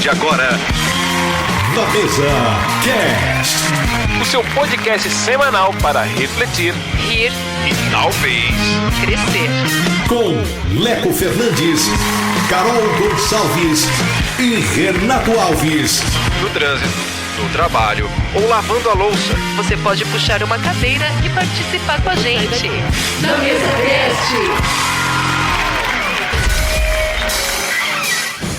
de agora, Na Mesa Cast, o seu podcast semanal para refletir, rir e talvez crescer. Com Leco Fernandes, Carol Gonçalves e Renato Alves. No trânsito, no trabalho ou lavando a louça, Você pode puxar uma cadeira e participar com a gente. Na Mesa Cast.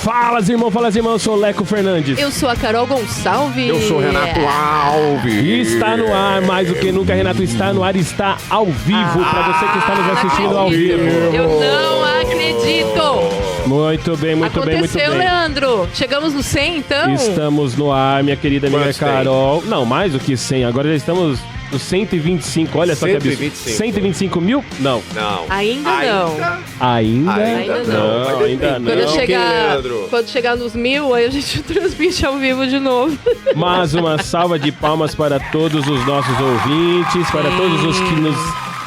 Fala, irmão, eu sou o Leco Fernandes. Eu sou a Carol Gonçalves. Eu sou o Renato Alves. E está no ar, mais do que nunca, Renato está no ar, está ao vivo, para você que está nos assistindo ao vivo. Eu não acredito. Muito bem, muito bem, muito Aconteceu, bem. Leandro. Chegamos no 100, então? Estamos no ar, minha querida amiga Quantos tem? Carol. Não, mais do que 100, agora já estamos no 125, olha só que absurdo. 125. 125 mil? Não. Não. Ainda não. Ainda não. Vai ainda depender. não. Quando chegar nos 1000, aí a gente transmite ao vivo de novo. Mas uma salva de palmas para todos os nossos ouvintes, para todos os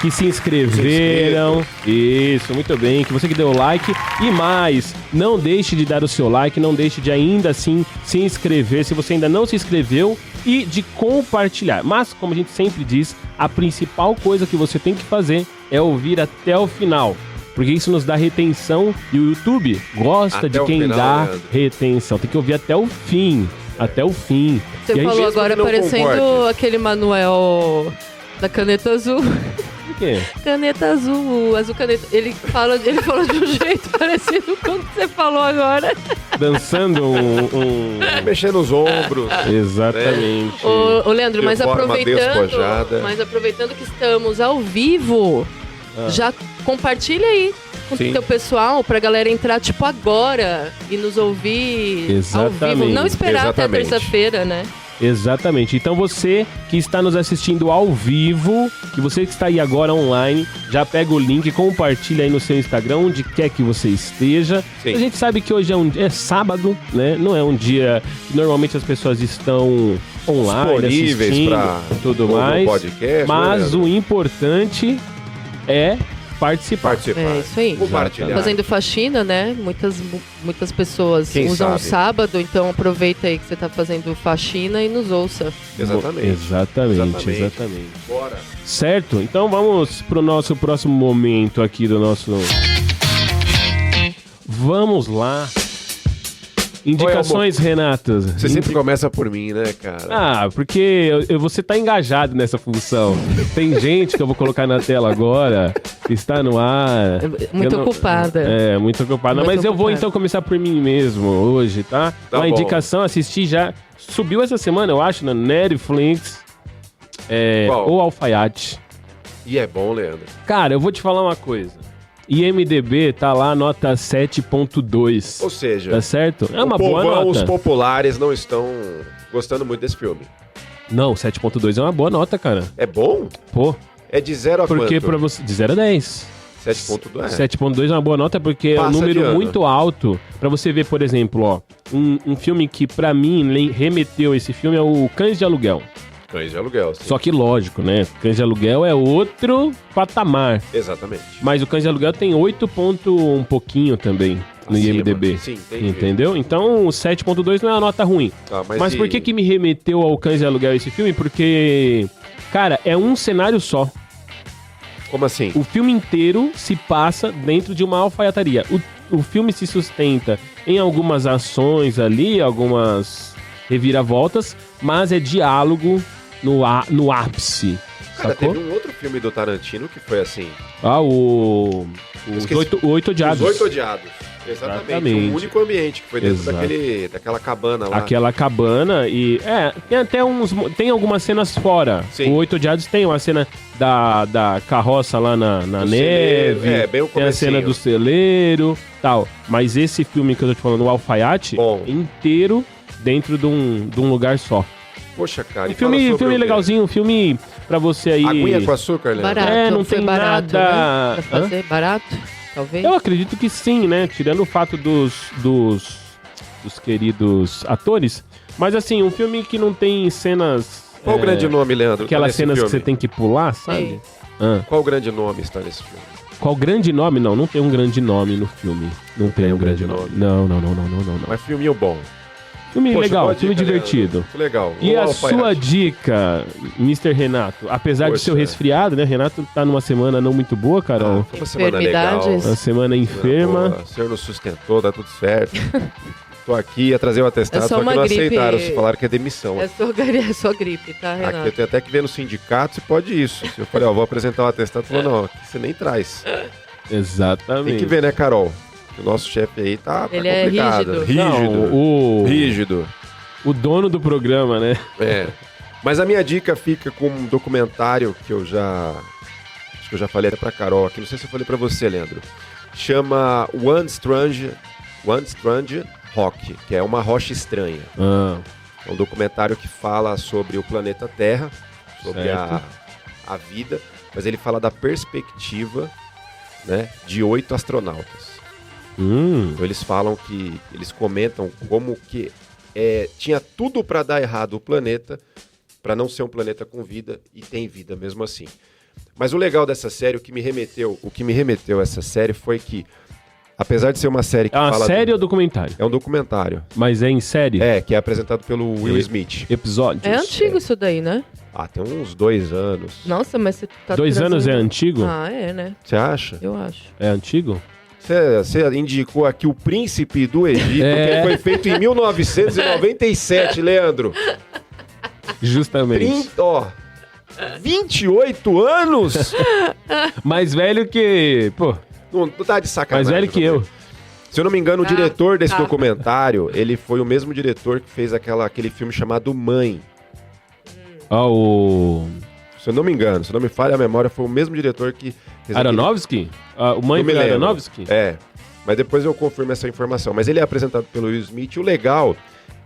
que se inscreveram. Isso, muito bem. Que você que deu like. E mais, não deixe de dar o seu like, não deixe de ainda assim se inscrever, se você ainda não se inscreveu, e de compartilhar. Mas, como a gente sempre diz, a principal coisa que você tem que fazer é ouvir até o final. Porque isso nos dá retenção e o YouTube gosta Até de o quem final, dá Leandro. retenção. Tem que ouvir até o fim. Até o fim. Você E aí, falou mesmo agora que não parecendo concorde. aquele Manuel da caneta azul. por quê? Caneta azul, azul caneta. Ele falou de um jeito parecido com o que você falou agora. Dançando Mexendo os ombros. Exatamente. Ô Leandro, De mas forma despojada. aproveitando que estamos ao vivo, já compartilha aí com o Sim. teu pessoal pra galera entrar tipo agora e nos ouvir ao Exatamente. vivo. Não esperar Exatamente. até terça-feira, né? Exatamente. Então você que está nos assistindo ao vivo, que você que está aí agora online, já pega o link, compartilha aí no seu Instagram, onde quer que você esteja. Sim. A gente sabe que hoje é sábado, né? Não é um dia que normalmente as pessoas estão online, Disponíveis assistindo, pra tudo ouvir o mais. podcast, Mas né, o importante é participar. Participar. É isso aí. Compartilhar. Fazendo faxina, né? Muitas pessoas Quem usam sabe? o sábado, então aproveita aí que você tá fazendo faxina e nos ouça. Exatamente. Exatamente. Bora. Certo? Então vamos pro nosso próximo momento aqui do nosso... Vamos lá. Indicações, Renato. Você sempre começa por mim, né, cara? Ah, porque você tá engajado nessa função. Tem gente que eu vou colocar na tela agora, que está no ar. Muito Eu não- ocupada. É, muito ocupada. Muito Mas eu vou ocupada. então começar por mim mesmo hoje, tá? Tá Uma bom. indicação, assisti já. Subiu essa semana, eu acho, na Netflix. Qual? O Alfaiate. E é bom, Leandro. Cara, eu vou te falar uma coisa. IMDB tá lá, nota 7.2. Ou seja, Tá certo? É uma o boa povão, os nota. populares não estão gostando muito desse filme. Não, 7.2 é uma boa nota, cara. É bom? Pô, É de 0 a porque quanto? pra você... De 0 a 10. 7.2. 7.2 é uma boa nota porque é um Passa de número ano. muito alto. Pra você ver, por exemplo, ó, um filme que pra mim remeteu esse filme é o Cães de Aluguel. Cães de aluguel, sim. Só que lógico, né? Cães de Aluguel é outro patamar. Exatamente. Mas o Cães de Aluguel tem 8 ponto um pouquinho também no Acima. IMDB. Sim, entendi. Entendeu? Então o 7.2 não é uma nota ruim. Tá, Mas por que me remeteu ao Cães de Aluguel esse filme? Porque, cara, é um cenário só. Como assim? O filme inteiro se passa dentro de uma alfaiataria. O filme se sustenta em algumas ações ali, algumas reviravoltas, mas é diálogo no ápice. Cara, Sacou? teve um outro filme do Tarantino que foi assim. Ah, os Esqueci. oito Odiados. Os Oito Odiados. Exatamente. Um único ambiente que foi dentro Exato. daquela cabana lá. Aquela cabana e... tem até tem algumas cenas fora. Sim. O Oito Odiados tem uma cena da carroça lá na Do neve. celeiro, bem o tem a cena comecinho. do celeiro, tal. Mas esse filme que eu tô te falando, o Alfaiate, Bom. inteiro dentro de um lugar só. Poxa, cara. Um e fala sobre filme o quê? legalzinho, um filme pra você aí... Aguinha com açúcar, Leandro? Barato, não foi tem barato, nada- né? Pra fazer barato, talvez. Eu acredito que sim, né? Tirando o fato dos queridos atores. Mas assim, um filme que não tem cenas... Qual o grande nome, Leandro? Aquelas nesse cenas filme? que você tem que pular, sabe? Sei. Qual o grande nome está nesse filme? Qual grande nome? Não tem um grande nome no filme. Não tem um grande nome. Não. Mas filminho bom. Filme legal, filme divertido. Muito legal. E a sua dica, Mr. Renato? Apesar de seu resfriado, né? Renato tá numa semana não muito boa, Carol. Foi uma semana legal. Uma semana enferma. O senhor nos sustentou, tá tudo certo. Tô aqui, ia trazer o atestado, só que não gripe... aceitaram, falaram que é demissão. É só gripe, tá, Renato? Aqui eu tenho até que ver no sindicato se pode isso. Eu falei, vou apresentar o atestado, falou, não, aqui você nem traz. Exatamente. Tem que ver, né, Carol? O nosso chefe aí tá Ele complicado. É rígido. Rígido. O dono do programa, né? É. Mas a minha dica fica com um documentário que eu já... Acho que eu já falei até pra Carol aqui, não sei se eu falei pra você, Leandro. Chama One Strange Rock, que é uma rocha estranha. É um documentário que fala sobre o planeta Terra, sobre a vida, mas ele fala da perspectiva, né, de 8 astronautas. Então eles falam que, eles comentam como que tinha tudo para dar errado o planeta, para não ser um planeta com vida, e tem vida mesmo assim. Mas o legal dessa série, o que me remeteu a essa série foi que, apesar de ser uma série que fala... É uma série ou documentário? É um documentário. Mas é em série? É, que é apresentado pelo Will Smith. Episódios. É antigo isso daí, né? Tem uns 2 anos. Nossa, mas você tá 2 anos é antigo? É, né? Você acha? Eu acho. É antigo? Você indicou aqui o Príncipe do Egito, que foi feito em 1997, Leandro. Justamente. 28 anos? Mais velho que... Pô... Não tá de sacanagem. Mais velho que eu. Se eu não me engano, o diretor desse documentário, ele foi o mesmo diretor que fez aquele filme chamado Mãe. Se eu não me engano, se não me falha a memória, foi o mesmo diretor que... Aronofsky? O Mãe foi Aronofsky? É, mas depois eu confirmo essa informação. Mas ele é apresentado pelo Will Smith, e o legal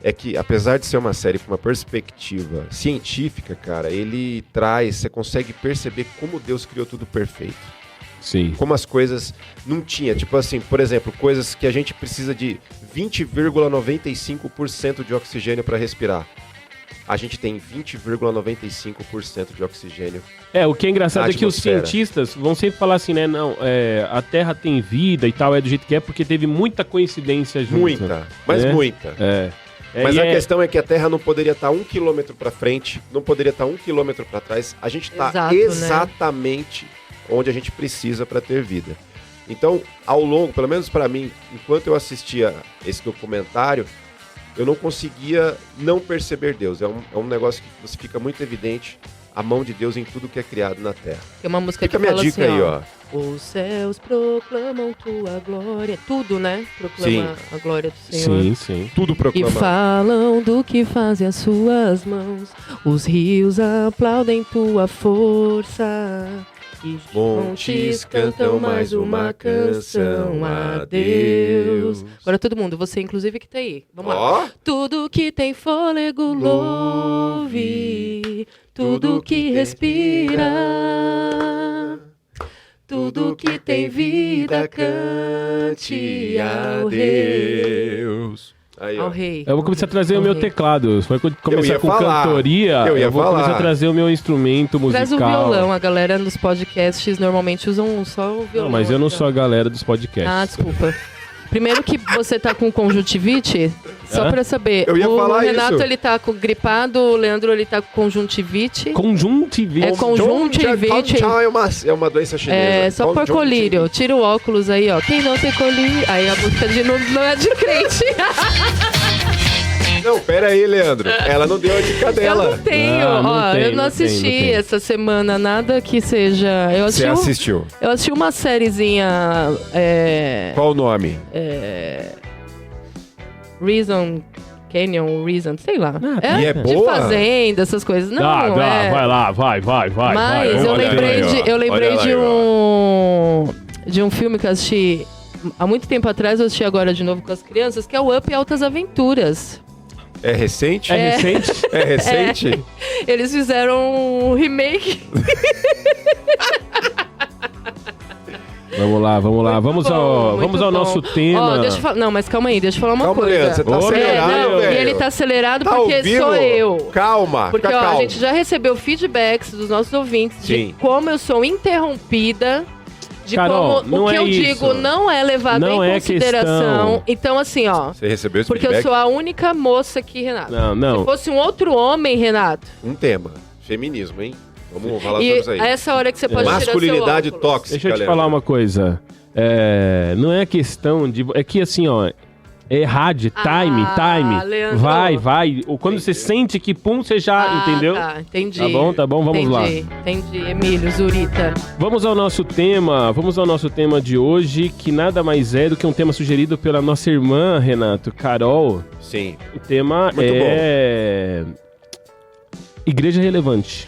é que, apesar de ser uma série com uma perspectiva científica, cara, ele traz, você consegue perceber como Deus criou tudo perfeito. Sim. Como as coisas não tinha, tipo assim, por exemplo, coisas que a gente precisa de 20,95% de oxigênio para respirar. A gente tem 20,95% de oxigênio. O que é engraçado é que os cientistas vão sempre falar assim, né? Não, a Terra tem vida e tal, é do jeito que é, porque teve muita coincidência junto. Muita, mas muita. Mas a questão é que a Terra não poderia estar 1 quilômetro para frente, não poderia estar 1 quilômetro para trás. A gente está exatamente onde a gente precisa para ter vida. Então, ao longo, pelo menos para mim, enquanto eu assistia esse documentário, eu não conseguia não perceber Deus. É um negócio que você fica muito evidente a mão de Deus em tudo que é criado na Terra. Tem uma música Fica que fala minha dica assim, aí, ó. Os céus proclamam tua glória. Tudo, né? Proclama a glória do Senhor. Sim, sim. Tudo proclama. E falam do que fazem as suas mãos. Os rios aplaudem tua força. E os montes cantam mais uma canção a Deus. Agora todo mundo, você inclusive que tá aí. Vamos lá. Tudo que tem fôlego louve, tudo que respira, tudo que tem vida cante ao Deus. Aí, ao rei. Eu vou começar a trazer o meu teclado. Vai começar com cantoria. Eu vou começar a trazer o meu instrumento musical. Traz o violão. A galera nos podcasts normalmente usam só o violão. Não, mas eu não sou a galera dos podcasts. Desculpa. Primeiro que você tá com conjuntivite, só pra saber. Eu ia falar Renato, isso. ele tá com gripado, o Leandro, ele tá com conjuntivite. Conjuntivite. É conjuntivite. É uma doença chinesa. Só por colírio. Tira o óculos aí, ó. Quem não tem colírio... Aí a música não é de crente. Não, pera aí, Leandro. Ela não deu a dica dela. Eu não tenho. Eu não assisti essa semana nada que seja... Você assistiu? Eu assisti uma sériezinha... Qual o nome? Reason... Canyon, Reason, sei lá. E é de boa? fazenda, essas coisas. Não, vai lá, vai. Mas eu lembrei de um filme que eu assisti há muito tempo atrás, eu assisti agora de novo com as crianças, que é o Up Altas Aventuras. É recente? É recente? É recente? Eles fizeram um remake. Vamos lá. Vamos ao nosso tema. Deixa eu falar. Não, mas calma aí, deixa eu falar uma coisa. Leandro, você tá acelerado, velho. E ele tá acelerado tá porque ouvindo? sou eu. Calma, porque calma. a gente já recebeu feedbacks dos nossos ouvintes de como eu sou interrompida de Carol, como o que eu digo não é levado em consideração. Questão. Então, assim, ó. Você recebeu esse porque feedback? eu sou a única moça aqui, Renato. Não. Se fosse um outro homem, Renato. Um tema. Feminismo, hein? Vamos falar E sobre isso aí. a essa hora que você pode tirar seu Masculinidade óculos. tóxica. Deixa eu te falar uma coisa. Não é questão de... É que assim, ó... É rádio, time. Leandro. Vai. Ou quando você sente que pum, você já... entendeu? Tá, entendi. Tá bom, vamos lá. Entendi, Emílio, Zurita. Vamos ao nosso tema de hoje, que nada mais é do que um tema sugerido pela nossa irmã, Renato, Carol. Sim. O tema Muito bom. Igreja relevante.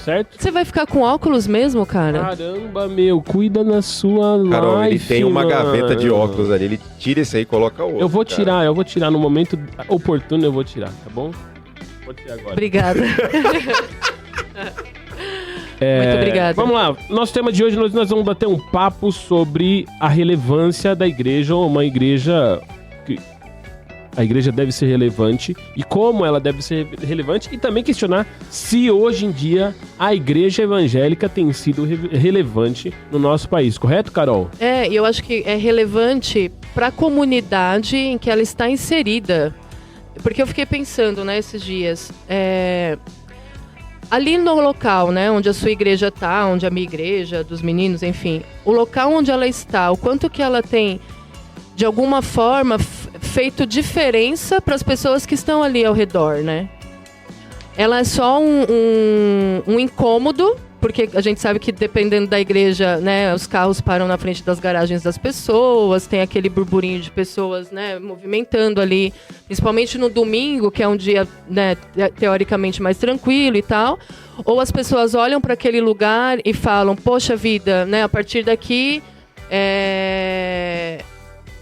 Certo? Você vai ficar com óculos mesmo, cara? Caramba, cuida da sua Carol, life, ele tem uma gaveta de óculos ali, ele tira esse aí e coloca o outro. Eu vou tirar no momento oportuno, eu vou tirar, tá bom? Pode tirar agora. Obrigada. Muito obrigada. Vamos lá, nosso tema de hoje, nós vamos bater um papo sobre a relevância da igreja, uma igreja... A igreja deve ser relevante e como ela deve ser relevante, e também questionar se hoje em dia a igreja evangélica tem sido relevante no nosso país, correto, Carol? E eu acho que é relevante para a comunidade em que ela está inserida. Porque eu fiquei pensando, né, esses dias, ali no local, né, onde a sua igreja está, onde a minha igreja, dos meninos, enfim, o local onde ela está, o quanto que ela tem, de alguma forma, feito diferença para as pessoas que estão ali ao redor, né? Ela é só um incômodo, porque a gente sabe que dependendo da igreja, né, os carros param na frente das garagens das pessoas, tem aquele burburinho de pessoas, né, movimentando ali, principalmente no domingo, que é um dia, né, teoricamente mais tranquilo e tal. Ou as pessoas olham para aquele lugar e falam, poxa vida, né, a partir daqui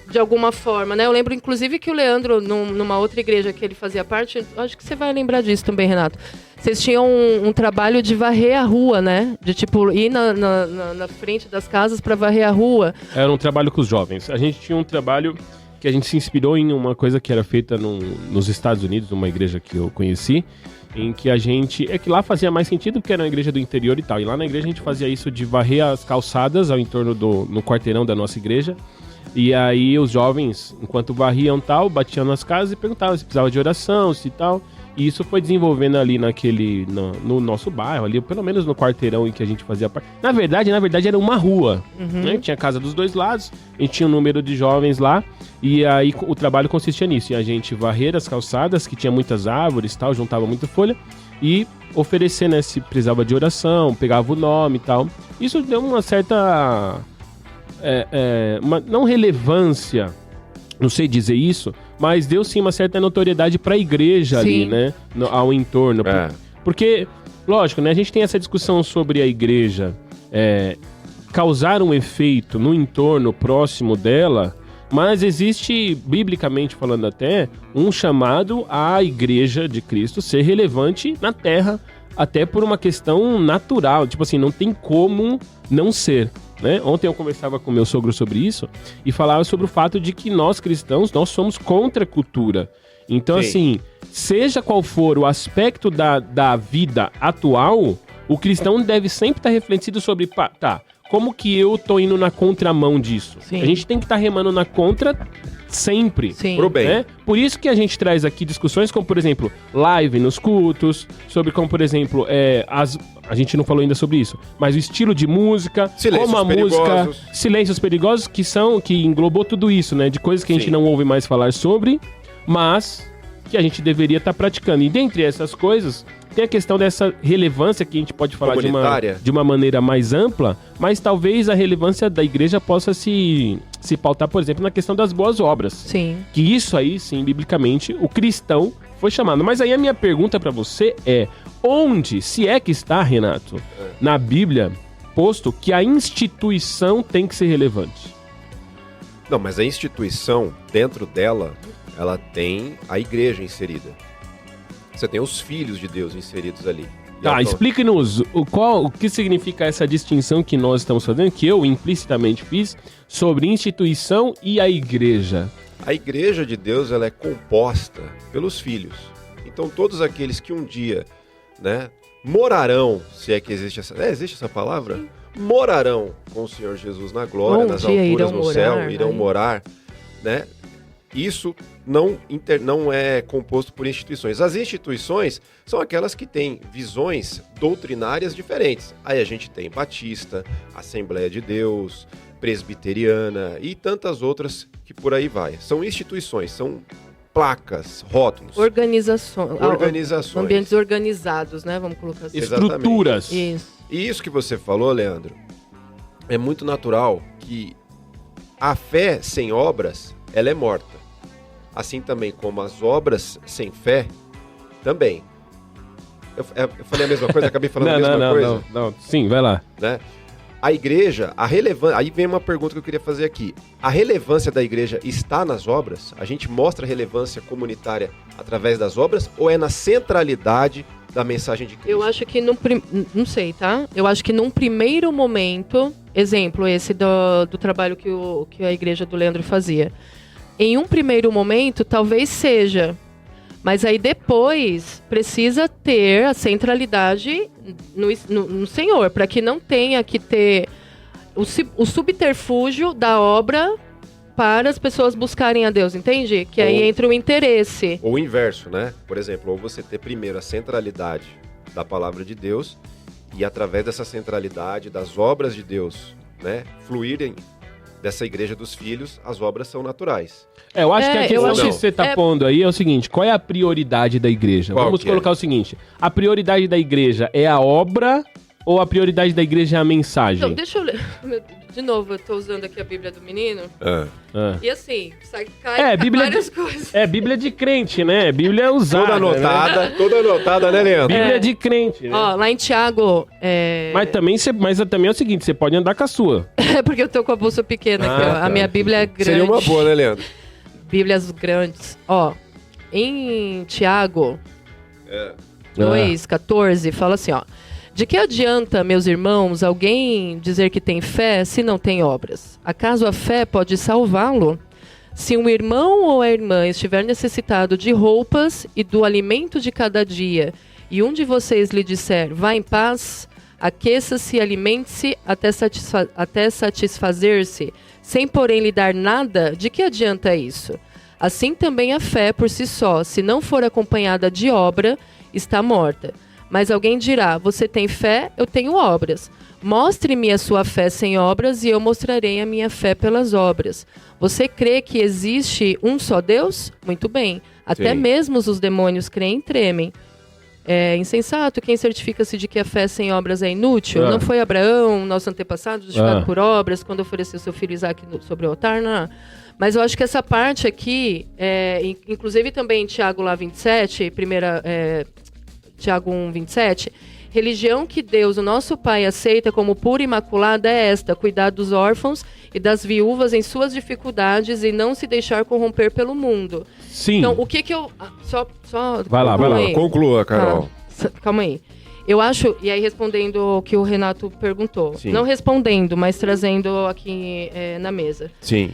de alguma forma, né? Eu lembro, inclusive, que o Leandro, numa outra igreja que ele fazia parte, acho que você vai lembrar disso também, Renato. Vocês tinham um trabalho de varrer a rua, né? De, tipo, ir na frente das casas para varrer a rua. Era um trabalho com os jovens. A gente tinha um trabalho que a gente se inspirou em uma coisa que era feita nos Estados Unidos, numa igreja que eu conheci, em que a gente... É que lá fazia mais sentido porque era uma igreja do interior e tal. E lá na igreja a gente fazia isso de varrer as calçadas ao entorno no quarteirão da nossa igreja. E aí os jovens, enquanto varriam tal, batiam nas casas e perguntavam se precisava de oração, se tal. E isso foi desenvolvendo ali no nosso bairro, ali, pelo menos no quarteirão em que a gente fazia parte. Na verdade era uma rua, né? Tinha casa dos dois lados, a gente tinha um número de jovens lá, e aí o trabalho consistia nisso. E a gente varrer as calçadas, que tinha muitas árvores e tal, juntava muita folha, e oferecer, né, se precisava de oração, pegava o nome e tal. Isso deu uma certa... não relevância, não sei dizer isso, mas deu sim uma certa notoriedade para a igreja ali, né, ao entorno. Porque, lógico, né, a gente tem essa discussão sobre a igreja causar um efeito no entorno próximo dela, mas existe, biblicamente falando até, um chamado à igreja de Cristo ser relevante na terra, até por uma questão natural, tipo assim, não tem como não ser. Né? Ontem eu conversava com meu sogro sobre isso e falava sobre o fato de que nós cristãos, nós somos contra a cultura. Então, assim, seja qual for o aspecto da vida atual, o cristão deve sempre estar refletido sobre, como que eu tô indo na contramão disso? Sim. A gente tem que estar remando na contra sempre. Sim. Pro bem. Né? Por isso que a gente traz aqui discussões como, por exemplo, live nos cultos, sobre como, por exemplo, a gente não falou ainda sobre isso, mas o estilo de música, silêncios como a perigosos. música, silêncios perigosos, que englobou tudo isso, né? De coisas que a gente não ouve mais falar sobre, mas que a gente deveria estar praticando. E dentre essas coisas, tem a questão dessa relevância que a gente pode falar de uma maneira mais ampla, mas talvez a relevância da igreja possa se pautar, por exemplo, na questão das boas obras. Sim. Que isso aí, sim, biblicamente, o cristão foi chamado. Mas aí a minha pergunta para você é, onde, se é que está, Renato, na Bíblia, posto que a instituição tem que ser relevante? Não, mas a instituição, dentro dela, ela tem a igreja inserida. Você tem os filhos de Deus inseridos ali. Explique-nos o que significa essa distinção que nós estamos fazendo, que eu implicitamente fiz, sobre instituição e a igreja. A igreja de Deus, ela é composta pelos filhos. Então, todos aqueles que um dia, né, morarão, se é que existe essa palavra? morarão com o Senhor Jesus na glória, nas alturas no céu, irão morar, né? Isso não é composto por instituições. As instituições são aquelas que têm visões doutrinárias diferentes. Aí a gente tem Batista, Assembleia de Deus, Presbiteriana e tantas outras que por aí vai. São instituições, são placas, rótulos. Organizações. Ambientes organizados, né? Vamos colocar assim. Estruturas. Isso. E isso que você falou, Leandro, é muito natural que a fé sem obras, ela é morta. Assim também como as obras sem fé, também. Eu falei a mesma coisa, acabei falando a mesma coisa? Não. Sim, vai lá. Né? A igreja, a relevância... Aí vem uma pergunta que eu queria fazer aqui. A relevância da igreja está nas obras? A gente mostra a relevância comunitária através das obras? Ou é na centralidade da mensagem de Cristo? Eu acho que não sei, tá? Eu acho que num primeiro momento, exemplo esse do trabalho que a igreja do Leandro fazia. Em um primeiro momento, talvez seja, mas aí depois precisa ter a centralidade no Senhor, para que não tenha que ter o subterfúgio da obra para as pessoas buscarem a Deus, entende? Que aí entra o interesse. Ou o inverso, né? Por exemplo, ou você ter primeiro a centralidade da palavra de Deus e através dessa centralidade das obras de Deus, né, fluírem dessa igreja dos filhos, as obras são naturais. Eu acho que a questão que você está pondo aí é o seguinte, qual é a prioridade da igreja? Vamos colocar o seguinte, a prioridade da igreja é a obra ou a prioridade da igreja é a mensagem? Então, deixa eu ler. De novo, eu tô usando aqui a Bíblia do menino. E assim, cai várias coisas. É Bíblia de crente, né? Bíblia usada. Toda anotada, né, Leandro? Bíblia de crente, né? Ó, lá em Tiago... Mas também é o seguinte, você pode andar com a sua. É porque eu tô com a bolsa pequena aqui, ó. Tá. A minha Bíblia é grande. Seria uma boa, né, Leandro? Bíblias grandes. Ó, em Tiago 2,14, fala assim, ó. De que adianta, meus irmãos, alguém dizer que tem fé se não tem obras? Acaso a fé pode salvá-lo? Se um irmão ou a irmã estiver necessitado de roupas e do alimento de cada dia, e um de vocês lhe disser, vá em paz, aqueça-se e alimente-se até satisfazer-se, sem porém lhe dar nada, de que adianta isso? Assim também a fé por si só, se não for acompanhada de obra, está morta. Mas alguém dirá, você tem fé, eu tenho obras. Mostre-me a sua fé sem obras e eu mostrarei a minha fé pelas obras. Você crê que existe um só Deus? Muito bem. Até mesmo os demônios creem e tremem. É insensato quem certifica-se de que a fé sem obras é inútil. Não foi Abraão, nosso antepassado, justificado por obras, quando ofereceu seu filho Isaac sobre o altar? Não. Mas eu acho que essa parte aqui, inclusive também em Tiago lá 27, Tiago 1, 27, religião que Deus, o nosso Pai, aceita como pura e imaculada é esta, cuidar dos órfãos e das viúvas em suas dificuldades e não se deixar corromper pelo mundo. Sim. Então, o que eu... Só vai lá. Conclua, Carol. Calma aí. Eu acho, e aí respondendo o que o Renato perguntou, não respondendo, mas trazendo aqui na mesa. Sim,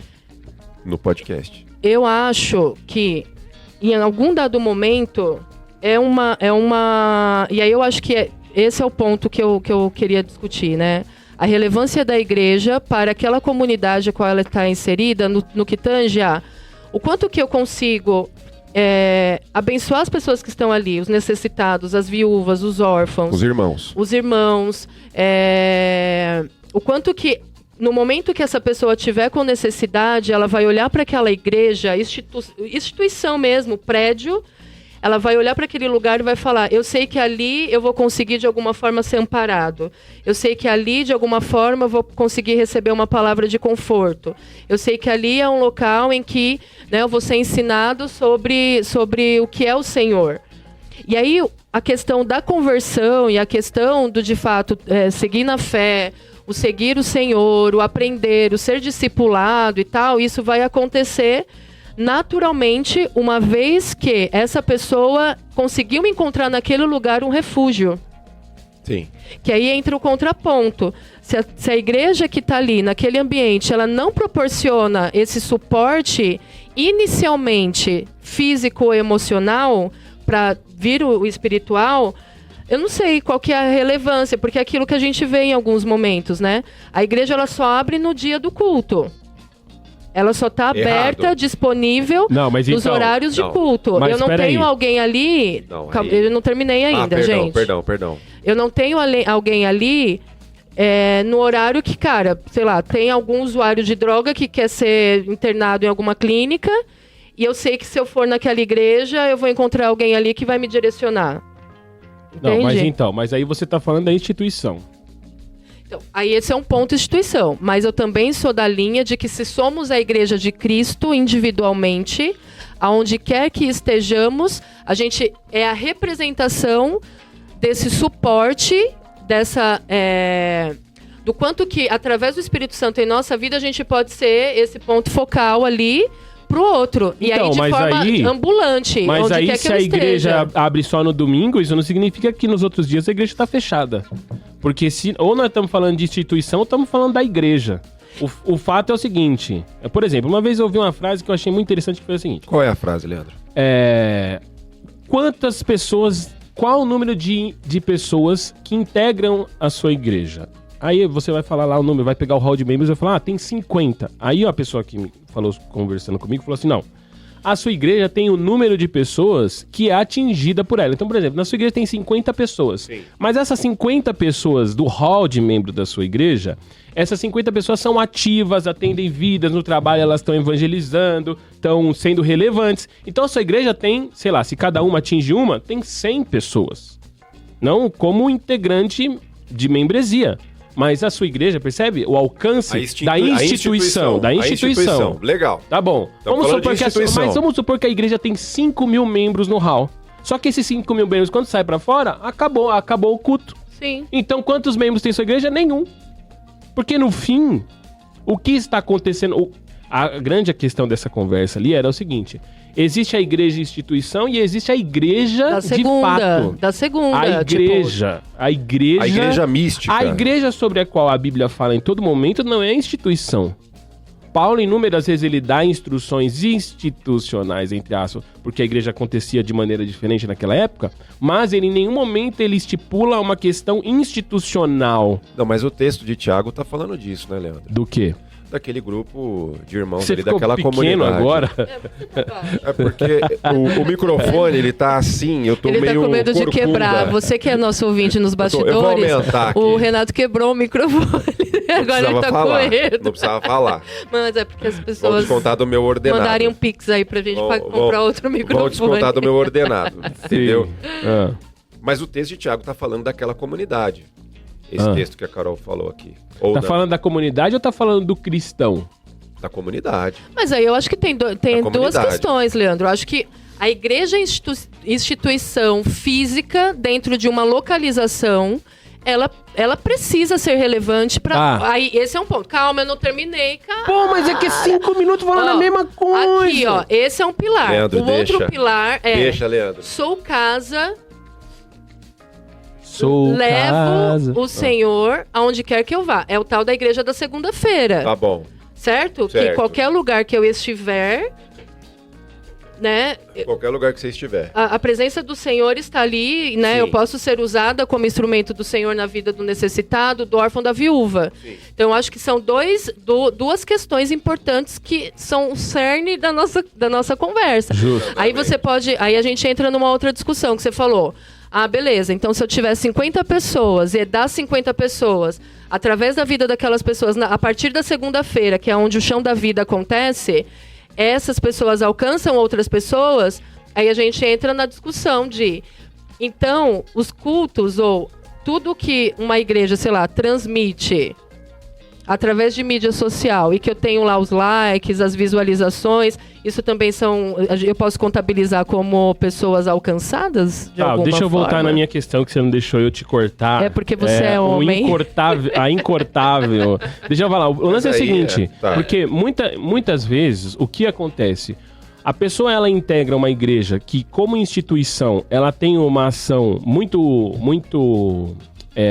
no podcast. Eu acho que em algum dado momento... É uma... E aí eu acho que esse é o ponto que eu queria discutir, né? A relevância da igreja para aquela comunidade a qual ela está inserida, no que tange a... O quanto que eu consigo abençoar as pessoas que estão ali, os necessitados, as viúvas, os órfãos. Os irmãos. O quanto que... No momento que essa pessoa tiver com necessidade, ela vai olhar para aquela igreja, instituição mesmo, prédio... Ela vai olhar para aquele lugar e vai falar, eu sei que ali eu vou conseguir de alguma forma ser amparado. Eu sei que ali, de alguma forma, eu vou conseguir receber uma palavra de conforto. Eu sei que ali é um local em que, né, eu vou ser ensinado sobre o que é o Senhor. E aí, a questão da conversão e a questão do, de fato, seguir na fé, o seguir o Senhor, o aprender, o ser discipulado e tal, isso vai acontecer... naturalmente, uma vez que essa pessoa conseguiu encontrar naquele lugar um refúgio. Sim. Que aí entra o contraponto. Se a igreja que está ali, naquele ambiente, ela não proporciona esse suporte inicialmente físico ou emocional para vir o espiritual, Eu não sei qual que é a relevância, porque é aquilo que a gente vê em alguns momentos, né? A igreja, ela só abre no dia do culto. Ela só está aberta, disponível nos horários de culto. Eu não tenho alguém ali... Eu não terminei ainda, gente. Perdão. Eu não tenho alguém ali no horário que, cara, sei lá, tem algum usuário de droga que quer ser internado em alguma clínica e eu sei que se eu for naquela igreja, eu vou encontrar alguém ali que vai me direcionar. Entende? Mas aí você está falando da instituição. Então, aí esse é um ponto instituição, mas eu também sou da linha de que se somos a igreja de Cristo individualmente, aonde quer que estejamos, a gente é a representação desse suporte, do quanto que através do Espírito Santo em nossa vida a gente pode ser esse ponto focal ali pro outro. E aí de forma ambulante, mas onde aí quer que se a igreja abre só no domingo, isso não significa que nos outros dias a igreja está fechada. Porque ou nós estamos falando de instituição ou estamos falando da igreja. O fato é o seguinte, por exemplo, uma vez eu ouvi uma frase que eu achei muito interessante, que foi a seguinte. Qual é a frase, Leandro? Quantas pessoas, qual o número de pessoas que integram a sua igreja? Aí você vai falar lá o número, vai pegar o hall de membros e vai falar, tem 50. Aí a pessoa que falou, conversando comigo, falou assim, não, a sua igreja tem o número de pessoas que é atingida por ela. Então, por exemplo, na sua igreja tem 50 pessoas. Sim. Mas essas 50 pessoas do hall de membro da sua igreja, essas 50 pessoas são ativas, atendem vidas no trabalho, elas estão evangelizando, estão sendo relevantes. Então a sua igreja tem, sei lá, se cada uma atinge uma, tem 100 pessoas. Não como integrante de membresia. Mas a sua igreja, percebe? O alcance da instituição. Da instituição. Legal. Tá bom. Vamos supor que a igreja tem 5 mil membros no hall. Só que esses 5 mil membros, quando sai pra fora, acabou o culto. Sim. Então, quantos membros tem sua igreja? Nenhum. Porque no fim, o que está acontecendo... A grande questão dessa conversa ali era o seguinte... Existe a igreja instituição e existe a igreja de fato. Da segunda. A igreja mística. A igreja sobre a qual a Bíblia fala em todo momento não é a instituição. Paulo, inúmeras vezes, ele dá instruções institucionais, entre aspas, porque a igreja acontecia de maneira diferente naquela época, mas ele, em nenhum momento ele estipula uma questão institucional. Não, mas o texto de Tiago tá falando disso, né, Leandro? Do quê? Daquele grupo de irmãos Você ali, daquela comunidade. Agora? É porque o microfone, ele tá assim, eu tô meio Ele tá com medo de quebrar. Você que é nosso ouvinte nos bastidores, eu vou aumentar aqui. O Renato quebrou o microfone. Agora ele tá com medo. Não precisava falar. Mas é porque as pessoas vão descontar do meu ordenado. Mandarem um pix aí pra gente comprar outro microfone. Vão descontar do meu ordenado, entendeu? Mas o texto de Tiago tá falando daquela comunidade. Esse texto que a Carol falou aqui. Ou falando da comunidade ou tá falando do cristão? Da comunidade. Mas aí eu acho que tem duas questões, Leandro. Eu acho que a igreja instituição física dentro de uma localização, ela precisa ser relevante para... Aí, esse é um ponto. Calma, eu não terminei, cara. Pô, mas é que é 5 minutos falando a mesma coisa. Aqui, ó, esse é um pilar. Leandro, outro pilar é... Deixa, Leandro. Sou casa... Levo o Senhor aonde quer que eu vá. É o tal da igreja da segunda-feira. Tá bom. Certo? Que qualquer lugar que eu estiver, né? Qualquer lugar que você estiver. A presença do Senhor está ali, né? Sim. Eu posso ser usada como instrumento do Senhor na vida do necessitado, do órfão, da viúva. Sim. Então, eu acho que são duas questões importantes que são o cerne da nossa conversa. Justo. Aí a gente entra numa outra discussão que você falou. Ah, beleza. Então, se eu tiver 50 pessoas e das 50 pessoas, através da vida daquelas pessoas, a partir da segunda-feira, que é onde o chão da vida acontece, essas pessoas alcançam outras pessoas, aí a gente entra na discussão de... Então, os cultos ou tudo que uma igreja, sei lá, transmite através de mídia social e que eu tenho lá os likes, as visualizações, isso também eu posso contabilizar como pessoas alcançadas de alguma deixa eu voltar forma? Na minha questão que você não deixou eu te cortar. É porque você é homem. A incortável. Deixa eu falar, o lance é o seguinte, porque muitas vezes o que acontece? A pessoa, ela integra uma igreja que, como instituição, ela tem uma ação muito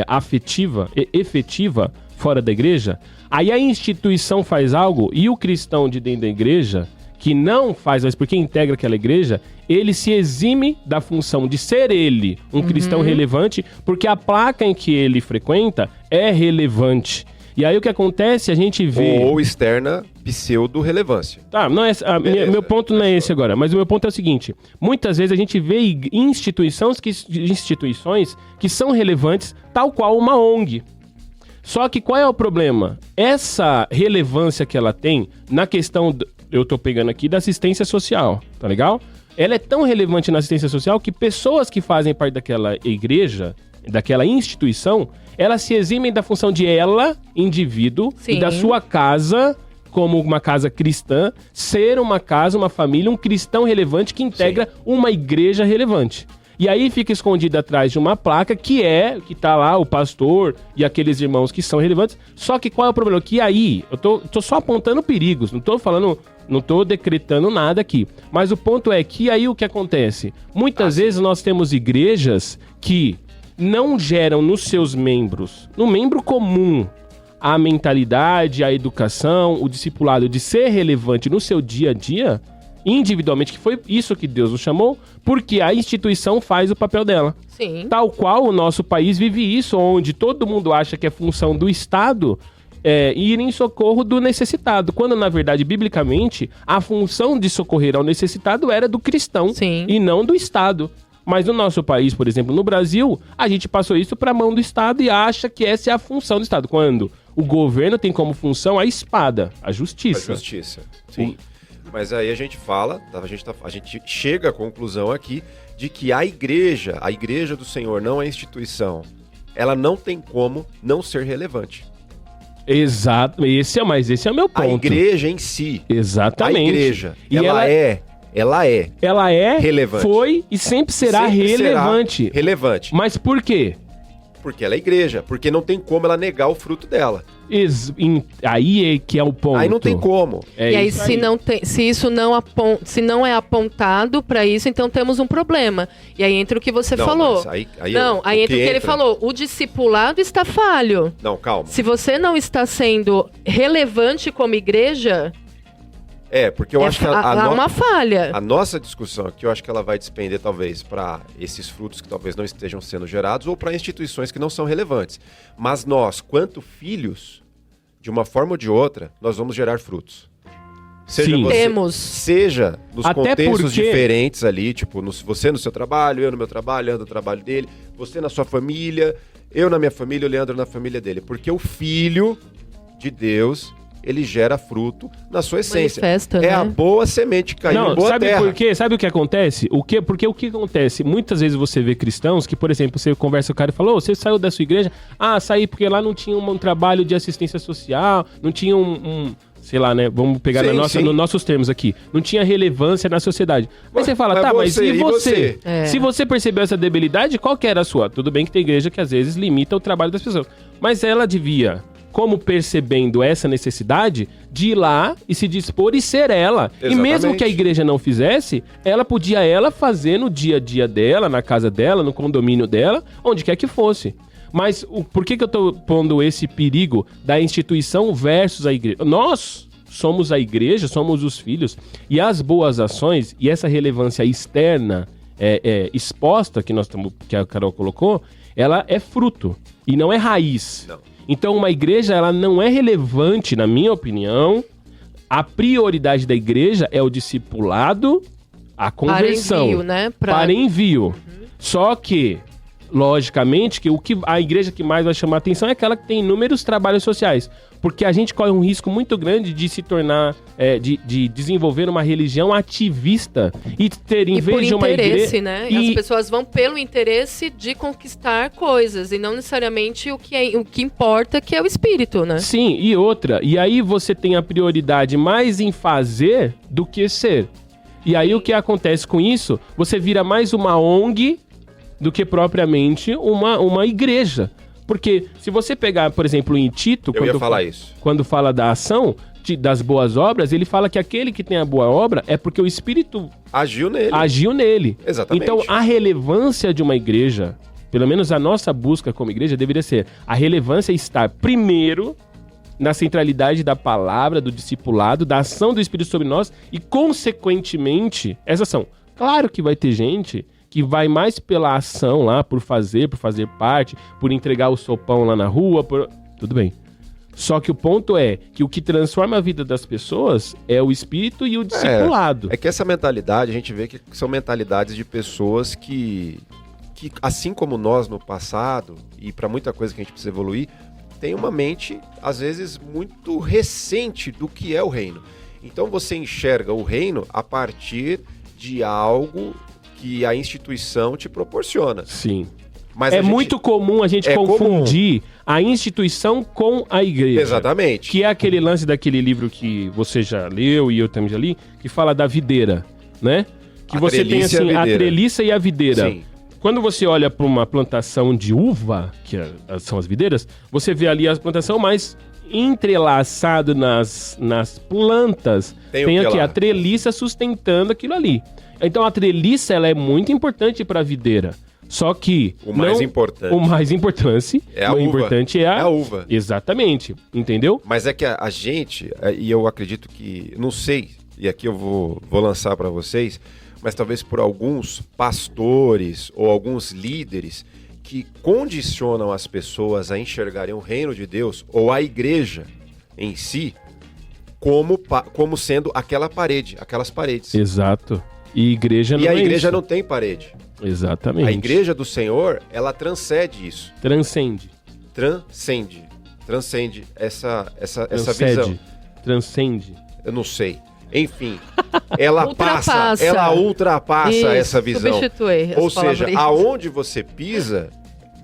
afetiva e efetiva fora da igreja, aí a instituição faz algo e o cristão de dentro da igreja, que não faz, mas porque integra aquela igreja, ele se exime da função de ser ele um cristão relevante, porque a placa em que ele frequenta é relevante. E aí o que acontece, a gente vê... Ou externa pseudo-relevância. Tá, não é, meu ponto não é esse agora, mas o meu ponto é o seguinte, muitas vezes a gente vê instituições que são relevantes, tal qual uma ONG. Só que qual é o problema? Essa relevância que ela tem na questão, eu tô pegando aqui, da assistência social, tá legal? Ela é tão relevante na assistência social que pessoas que fazem parte daquela igreja, daquela instituição, elas se eximem da função de ela, indivíduo, Sim. e da sua casa, como uma casa cristã, ser uma casa, uma família, um cristão relevante que integra uma igreja relevante. E aí fica escondido atrás de uma placa que tá lá o pastor e aqueles irmãos que são relevantes. Só que qual é o problema? Que aí, eu tô só apontando perigos, não tô decretando nada aqui. Mas o ponto é que aí o que acontece? Muitas vezes nós temos igrejas que não geram nos seus membros, no membro comum, a mentalidade, a educação, o discipulado de ser relevante no seu dia a dia, individualmente, que foi isso que Deus nos chamou, porque a instituição faz o papel dela. Sim. Tal qual o nosso país vive isso, onde todo mundo acha que é função do Estado ir em socorro do necessitado, quando na verdade, biblicamente, a função de socorrer ao necessitado era do cristão. Sim. E não do Estado. Mas no nosso país, por exemplo, no Brasil, a gente passou isso para a mão do Estado e acha que essa é a função do Estado, quando o governo tem como função a espada, a justiça. A justiça, sim. Mas aí a gente fala, a gente chega à conclusão aqui de que a igreja do Senhor não é instituição, ela não tem como não ser relevante. Exato, esse é o meu ponto. A igreja em si, exatamente. A igreja, e ela é relevante. Foi e sempre será relevante. Relevante. Mas por quê? Porque ela é igreja, porque não tem como ela negar o fruto dela. Aí é que é o ponto. Aí não tem como. E aí, se não é apontado para isso, então temos um problema. E aí entra o que você falou. Aí entra o que ele falou. O discipulado está falho. Não, calma. Se você não está sendo relevante como igreja... porque eu acho que há uma falha. A nossa discussão aqui, eu acho que ela vai despender talvez para esses frutos que talvez não estejam sendo gerados ou para instituições que não são relevantes. Mas nós, quanto filhos, de uma forma ou de outra, nós vamos gerar frutos. Seja nos Até contextos diferentes ali, tipo, você no seu trabalho, eu no meu trabalho, Leandro no trabalho dele, você na sua família, eu na minha família, o Leandro na família dele. Porque o filho de Deus... ele gera fruto na sua essência. Manifesta, a boa semente caindo em boa terra. Sabe por quê? Sabe o que acontece? Porque o que acontece? Muitas vezes você vê cristãos que, por exemplo, você conversa com o cara e fala, você saiu da sua igreja? saí porque lá não tinha um trabalho de assistência social, não tinha sei lá, né? Vamos pegar nos nossos termos aqui. Não tinha relevância na sociedade. Mas você fala, mas e você? Se você percebeu essa debilidade, qual que era a sua? Tudo bem que tem igreja que às vezes limita o trabalho das pessoas. Mas ela devia... como percebendo essa necessidade de ir lá e se dispor e ser ela. Exatamente. E mesmo que a igreja não fizesse, ela podia fazer no dia a dia dela, na casa dela, no condomínio dela, onde quer que fosse. Mas por que eu tô pondo esse perigo da instituição versus a igreja? Nós somos a igreja, somos os filhos, e as boas ações e essa relevância externa exposta que a Carol colocou, ela é fruto e não é raiz. Não. Então, uma igreja, ela não é relevante, na minha opinião. A prioridade da igreja é o discipulado, a conversão. Para envio, né? Para envio. Uhum. Só que, logicamente, que a igreja que mais vai chamar a atenção é aquela que tem inúmeros trabalhos sociais. Porque a gente corre um risco muito grande de se tornar, de desenvolver uma religião ativista e ter, em vez de uma igreja... né? As pessoas vão pelo interesse de conquistar coisas e não necessariamente o que importa, que é o espírito, né? Sim, e aí você tem a prioridade mais em fazer do que ser. E aí o que acontece com isso? Você vira mais uma ONG do que propriamente uma igreja. Porque se você pegar, por exemplo, em Tito, quando fala da ação, das boas obras, ele fala que aquele que tem a boa obra é porque o Espírito agiu nele. Exatamente. Então, a relevância de uma igreja, pelo menos a nossa busca como igreja, deveria ser a relevância estar primeiro na centralidade da palavra, do discipulado, da ação do Espírito sobre nós e, consequentemente, essa ação. Claro que vai ter gente que vai mais pela ação lá, por fazer parte, por entregar o sopão lá na rua, tudo bem. Só que o ponto é que o que transforma a vida das pessoas é o espírito e o discipulado. É que essa mentalidade, a gente vê que são mentalidades de pessoas que assim como nós no passado, e para muita coisa que a gente precisa evoluir, tem uma mente, às vezes, muito recente do que é o reino. Então você enxerga o reino a partir de algo que a instituição te proporciona. Sim. Mas muito comum a gente confundir a instituição com a igreja. Exatamente. Que é aquele lance daquele livro que você já leu e eu também já li, que fala da videira, né? Que você tem assim, a treliça e a videira. Sim. Quando você olha para uma plantação de uva, que são as videiras, você vê ali a plantação mais entrelaçado nas plantas. Tem aqui a treliça sustentando aquilo ali. Então a treliça ela é muito importante para a videira. Só que o mais importante é a uva. Importante é a uva. Exatamente, entendeu? Mas é que a gente, e eu acredito que, não sei, e aqui eu vou lançar para vocês, mas talvez por alguns pastores ou alguns líderes que condicionam as pessoas a enxergarem o reino de Deus ou a igreja em si como sendo aquelas paredes. Exato. E igreja não a igreja não tem parede. Exatamente. A igreja do Senhor, ela transcende isso. Transcende essa visão. Transcende. Eu não sei. Enfim, ela ultrapassa essa visão. Ou seja, aonde você pisa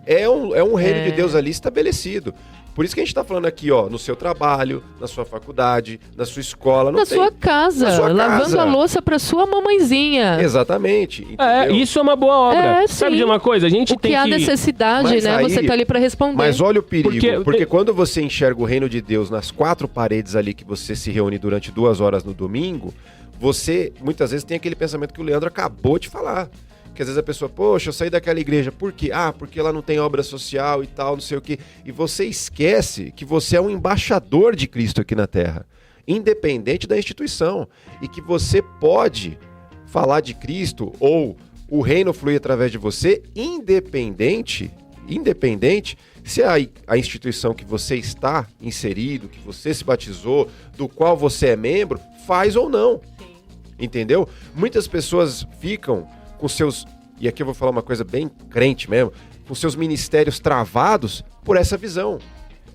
é um reino de Deus ali estabelecido. Por isso que a gente tá falando aqui, ó, no seu trabalho, na sua faculdade, na sua escola. Sua casa, lavando a louça pra sua mamãezinha. Exatamente. Isso é uma boa obra. Sabe de uma coisa? A gente tem que... há necessidade, né? Você tá ali pra responder. Mas olha o perigo, porque quando você enxerga o reino de Deus nas 4 paredes ali que você se reúne durante 2 horas no domingo, você, muitas vezes, tem aquele pensamento que o Leandro acabou de falar. Que às vezes a pessoa, poxa, eu saí daquela igreja, por quê? Porque ela não tem obra social e tal, não sei o quê. E você esquece que você é um embaixador de Cristo aqui na Terra, independente da instituição. E que você pode falar de Cristo ou o reino fluir através de você, independente se a instituição que você está inserido, que você se batizou, do qual você é membro, faz ou não. Entendeu? Muitas pessoas ficam com seus, e aqui eu vou falar uma coisa bem crente mesmo, com seus ministérios travados por essa visão.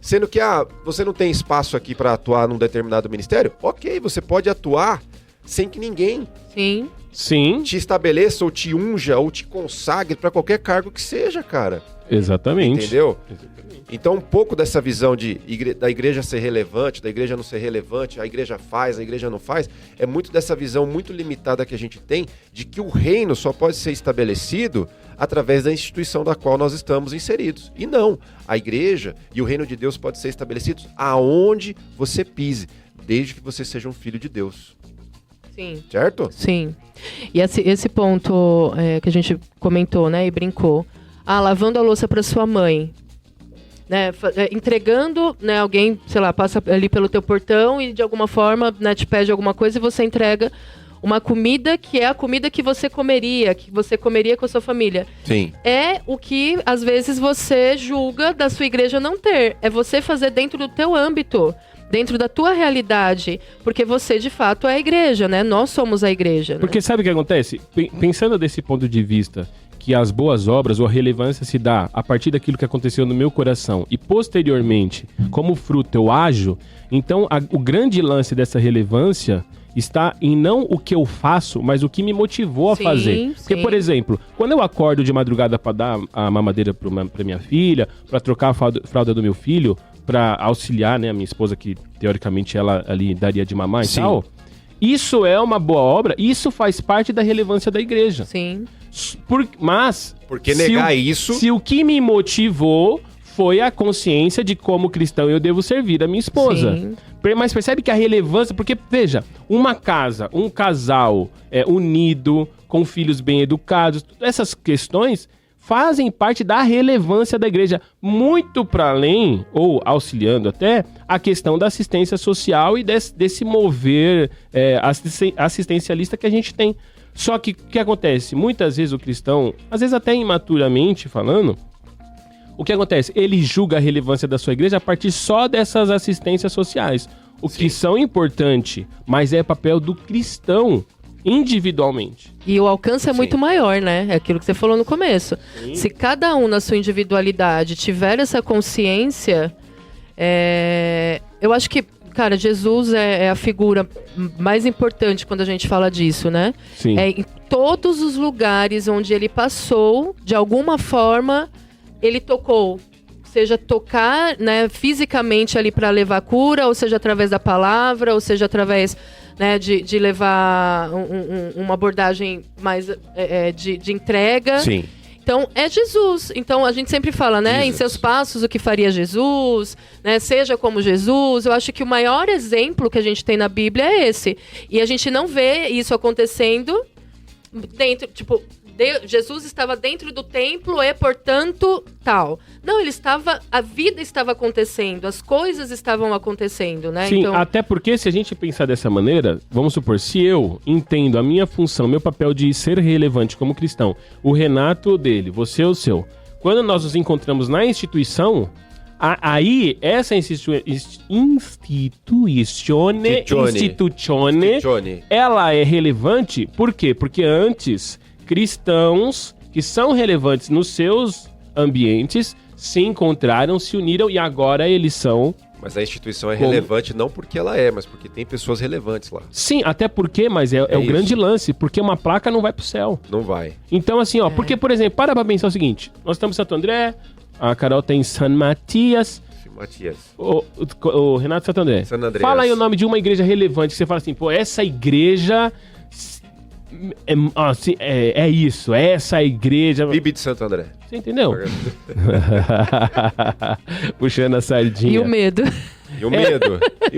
Sendo que, você não tem espaço aqui para atuar num determinado ministério? Ok, você pode atuar sem que ninguém te estabeleça, ou te unja, ou te consagre para qualquer cargo que seja, cara. Exatamente. Entendeu? Então, um pouco dessa visão da igreja ser relevante, da igreja não ser relevante, a igreja faz, a igreja não faz, é muito dessa visão muito limitada que a gente tem de que o reino só pode ser estabelecido através da instituição da qual nós estamos inseridos. E não, a igreja e o reino de Deus pode ser estabelecidos aonde você pise, desde que você seja um filho de Deus. Sim. Certo? Sim. E esse ponto que a gente comentou, né, e brincou. Lavando a louça para sua mãe. Né, entregando, né, alguém, sei lá, passa ali pelo teu portão e de alguma forma, né, te pede alguma coisa e você entrega uma comida que é a comida que você comeria com a sua família. Sim. É o que às vezes você julga da sua igreja não ter. É você fazer dentro do teu âmbito, dentro da tua realidade, porque você de fato é a igreja, né? Nós somos a igreja. Porque sabe o que acontece? Pensando desse ponto de vista, que as boas obras ou a relevância se dá a partir daquilo que aconteceu no meu coração e posteriormente, como fruto, eu ajo, então o grande lance dessa relevância está em não o que eu faço, mas o que me motivou a fazer. Porque, por exemplo, quando eu acordo de madrugada para dar a mamadeira para minha filha, para trocar a fralda do meu filho, para auxiliar, né, a minha esposa, que teoricamente ela ali daria de mamar e tal, isso é uma boa obra, isso faz parte da relevância da igreja. Sim. Mas... Porque negar isso... Se o que me motivou foi a consciência de como cristão eu devo servir a minha esposa. Sim. Mas percebe que a relevância... Porque, veja, uma casa, um casal unido, com filhos bem educados, essas questões fazem parte da relevância da igreja, muito para além, ou auxiliando até, a questão da assistência social e desse mover assistencialista que a gente tem. Só que o que acontece? Muitas vezes o cristão, às vezes até imaturamente falando, o que acontece? Ele julga a relevância da sua igreja a partir só dessas assistências sociais. O que são importantes, mas é papel do cristão individualmente. E o alcance é muito maior, né? É aquilo que você falou no começo. Sim. Se cada um na sua individualidade tiver essa consciência, eu acho que, cara, Jesus é a figura mais importante quando a gente fala disso, né? Sim. Em todos os lugares onde ele passou, de alguma forma, ele tocou. Seja tocar, né, fisicamente ali para levar cura, ou seja através da palavra, ou seja através, né, de levar uma abordagem mais de entrega. Sim. Então, é Jesus. Então, a gente sempre fala, né, em seus passos, o que faria Jesus, né, seja como Jesus. Eu acho que o maior exemplo que a gente tem na Bíblia é esse. E a gente não vê isso acontecendo dentro, tipo... Jesus estava dentro do templo e, portanto, tal. Não, a vida estava acontecendo, as coisas estavam acontecendo, né? Sim, então... até porque se a gente pensar dessa maneira, vamos supor, se eu entendo a minha função, meu papel de ser relevante como cristão, o Renato dele, você o seu, quando nós nos encontramos na instituição, aí essa instituizione, ela é relevante, por quê? Porque antes... cristãos que são relevantes nos seus ambientes se encontraram, se uniram e agora eles são... Mas a instituição é relevante não porque ela mas porque tem pessoas relevantes lá. Sim, até porque, mas é o grande lance, porque uma placa não vai pro céu. Não vai. Então assim, porque, por exemplo, para pensar o seguinte, nós estamos em Santo André, a Carol tem San Matias... O Renato Santo André. San Andreas. Fala aí o nome de uma igreja relevante, que você fala assim, pô, essa igreja... é isso, é essa igreja... Bibi de Santo André. Você entendeu? Puxando a sardinha. E o medo.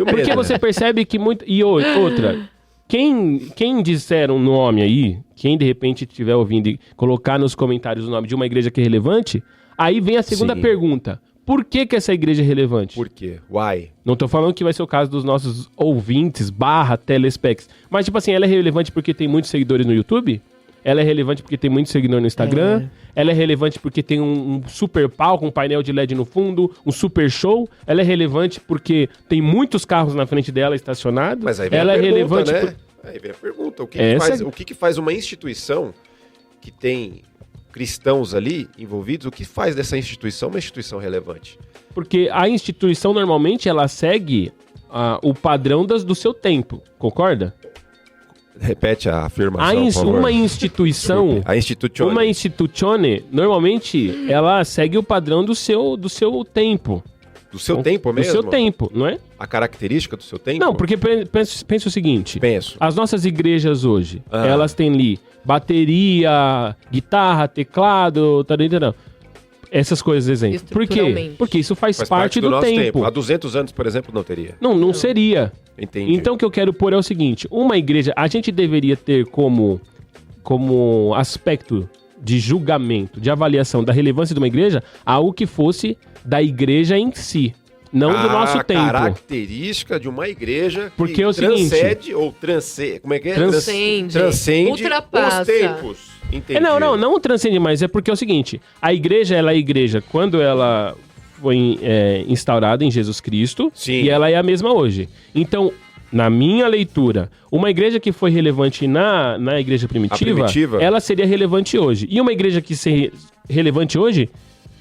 Porque você percebe que muito... E outra, quem disser um nome aí, quem de repente estiver ouvindo e colocar nos comentários o nome de uma igreja que é relevante, aí vem a segunda pergunta. Por que essa igreja é relevante? Por quê? Why? Não tô falando que vai ser o caso dos nossos ouvintes, telespecs. Mas, tipo assim, ela é relevante porque tem muitos seguidores no YouTube? Ela é relevante porque tem muitos seguidores no Instagram? Ela é relevante porque tem um super palco, um painel de LED no fundo, um super show? Ela é relevante porque tem muitos carros na frente dela estacionados? Mas aí vem ela a pergunta, relevante né? Aí vem a pergunta. O que faz uma instituição que tem... cristãos ali envolvidos, o que faz dessa instituição uma instituição relevante? Porque a instituição, normalmente, ela segue o padrão do seu tempo, concorda? Repete a afirmação, por favor. Uma instituição... Uma instituzione, normalmente, ela segue o padrão do seu tempo. Do seu tempo mesmo? Do seu tempo, não é? A característica do seu tempo? Não, porque pensa o seguinte. Penso. As nossas igrejas hoje, elas têm ali bateria, guitarra, teclado, essas coisas, exemplo. Por quê? Porque isso faz parte do nosso tempo. Há 200 anos, por exemplo, não teria. Não seria. Entendi. Então o que eu quero pôr é o seguinte, uma igreja, a gente deveria ter como aspecto de julgamento, de avaliação da relevância de uma igreja, algo que fosse da igreja em si, não do nosso tempo. A característica de uma igreja porque que transcende como é que é? Transcende, ultrapassa os tempos. Entendi. Não transcende, mas é porque é o seguinte, a igreja, ela é a igreja quando ela foi instaurada em Jesus Cristo, sim, e ela é a mesma hoje. Então, na minha leitura, uma igreja que foi relevante na igreja primitiva, ela seria relevante hoje. E uma igreja que ser relevante hoje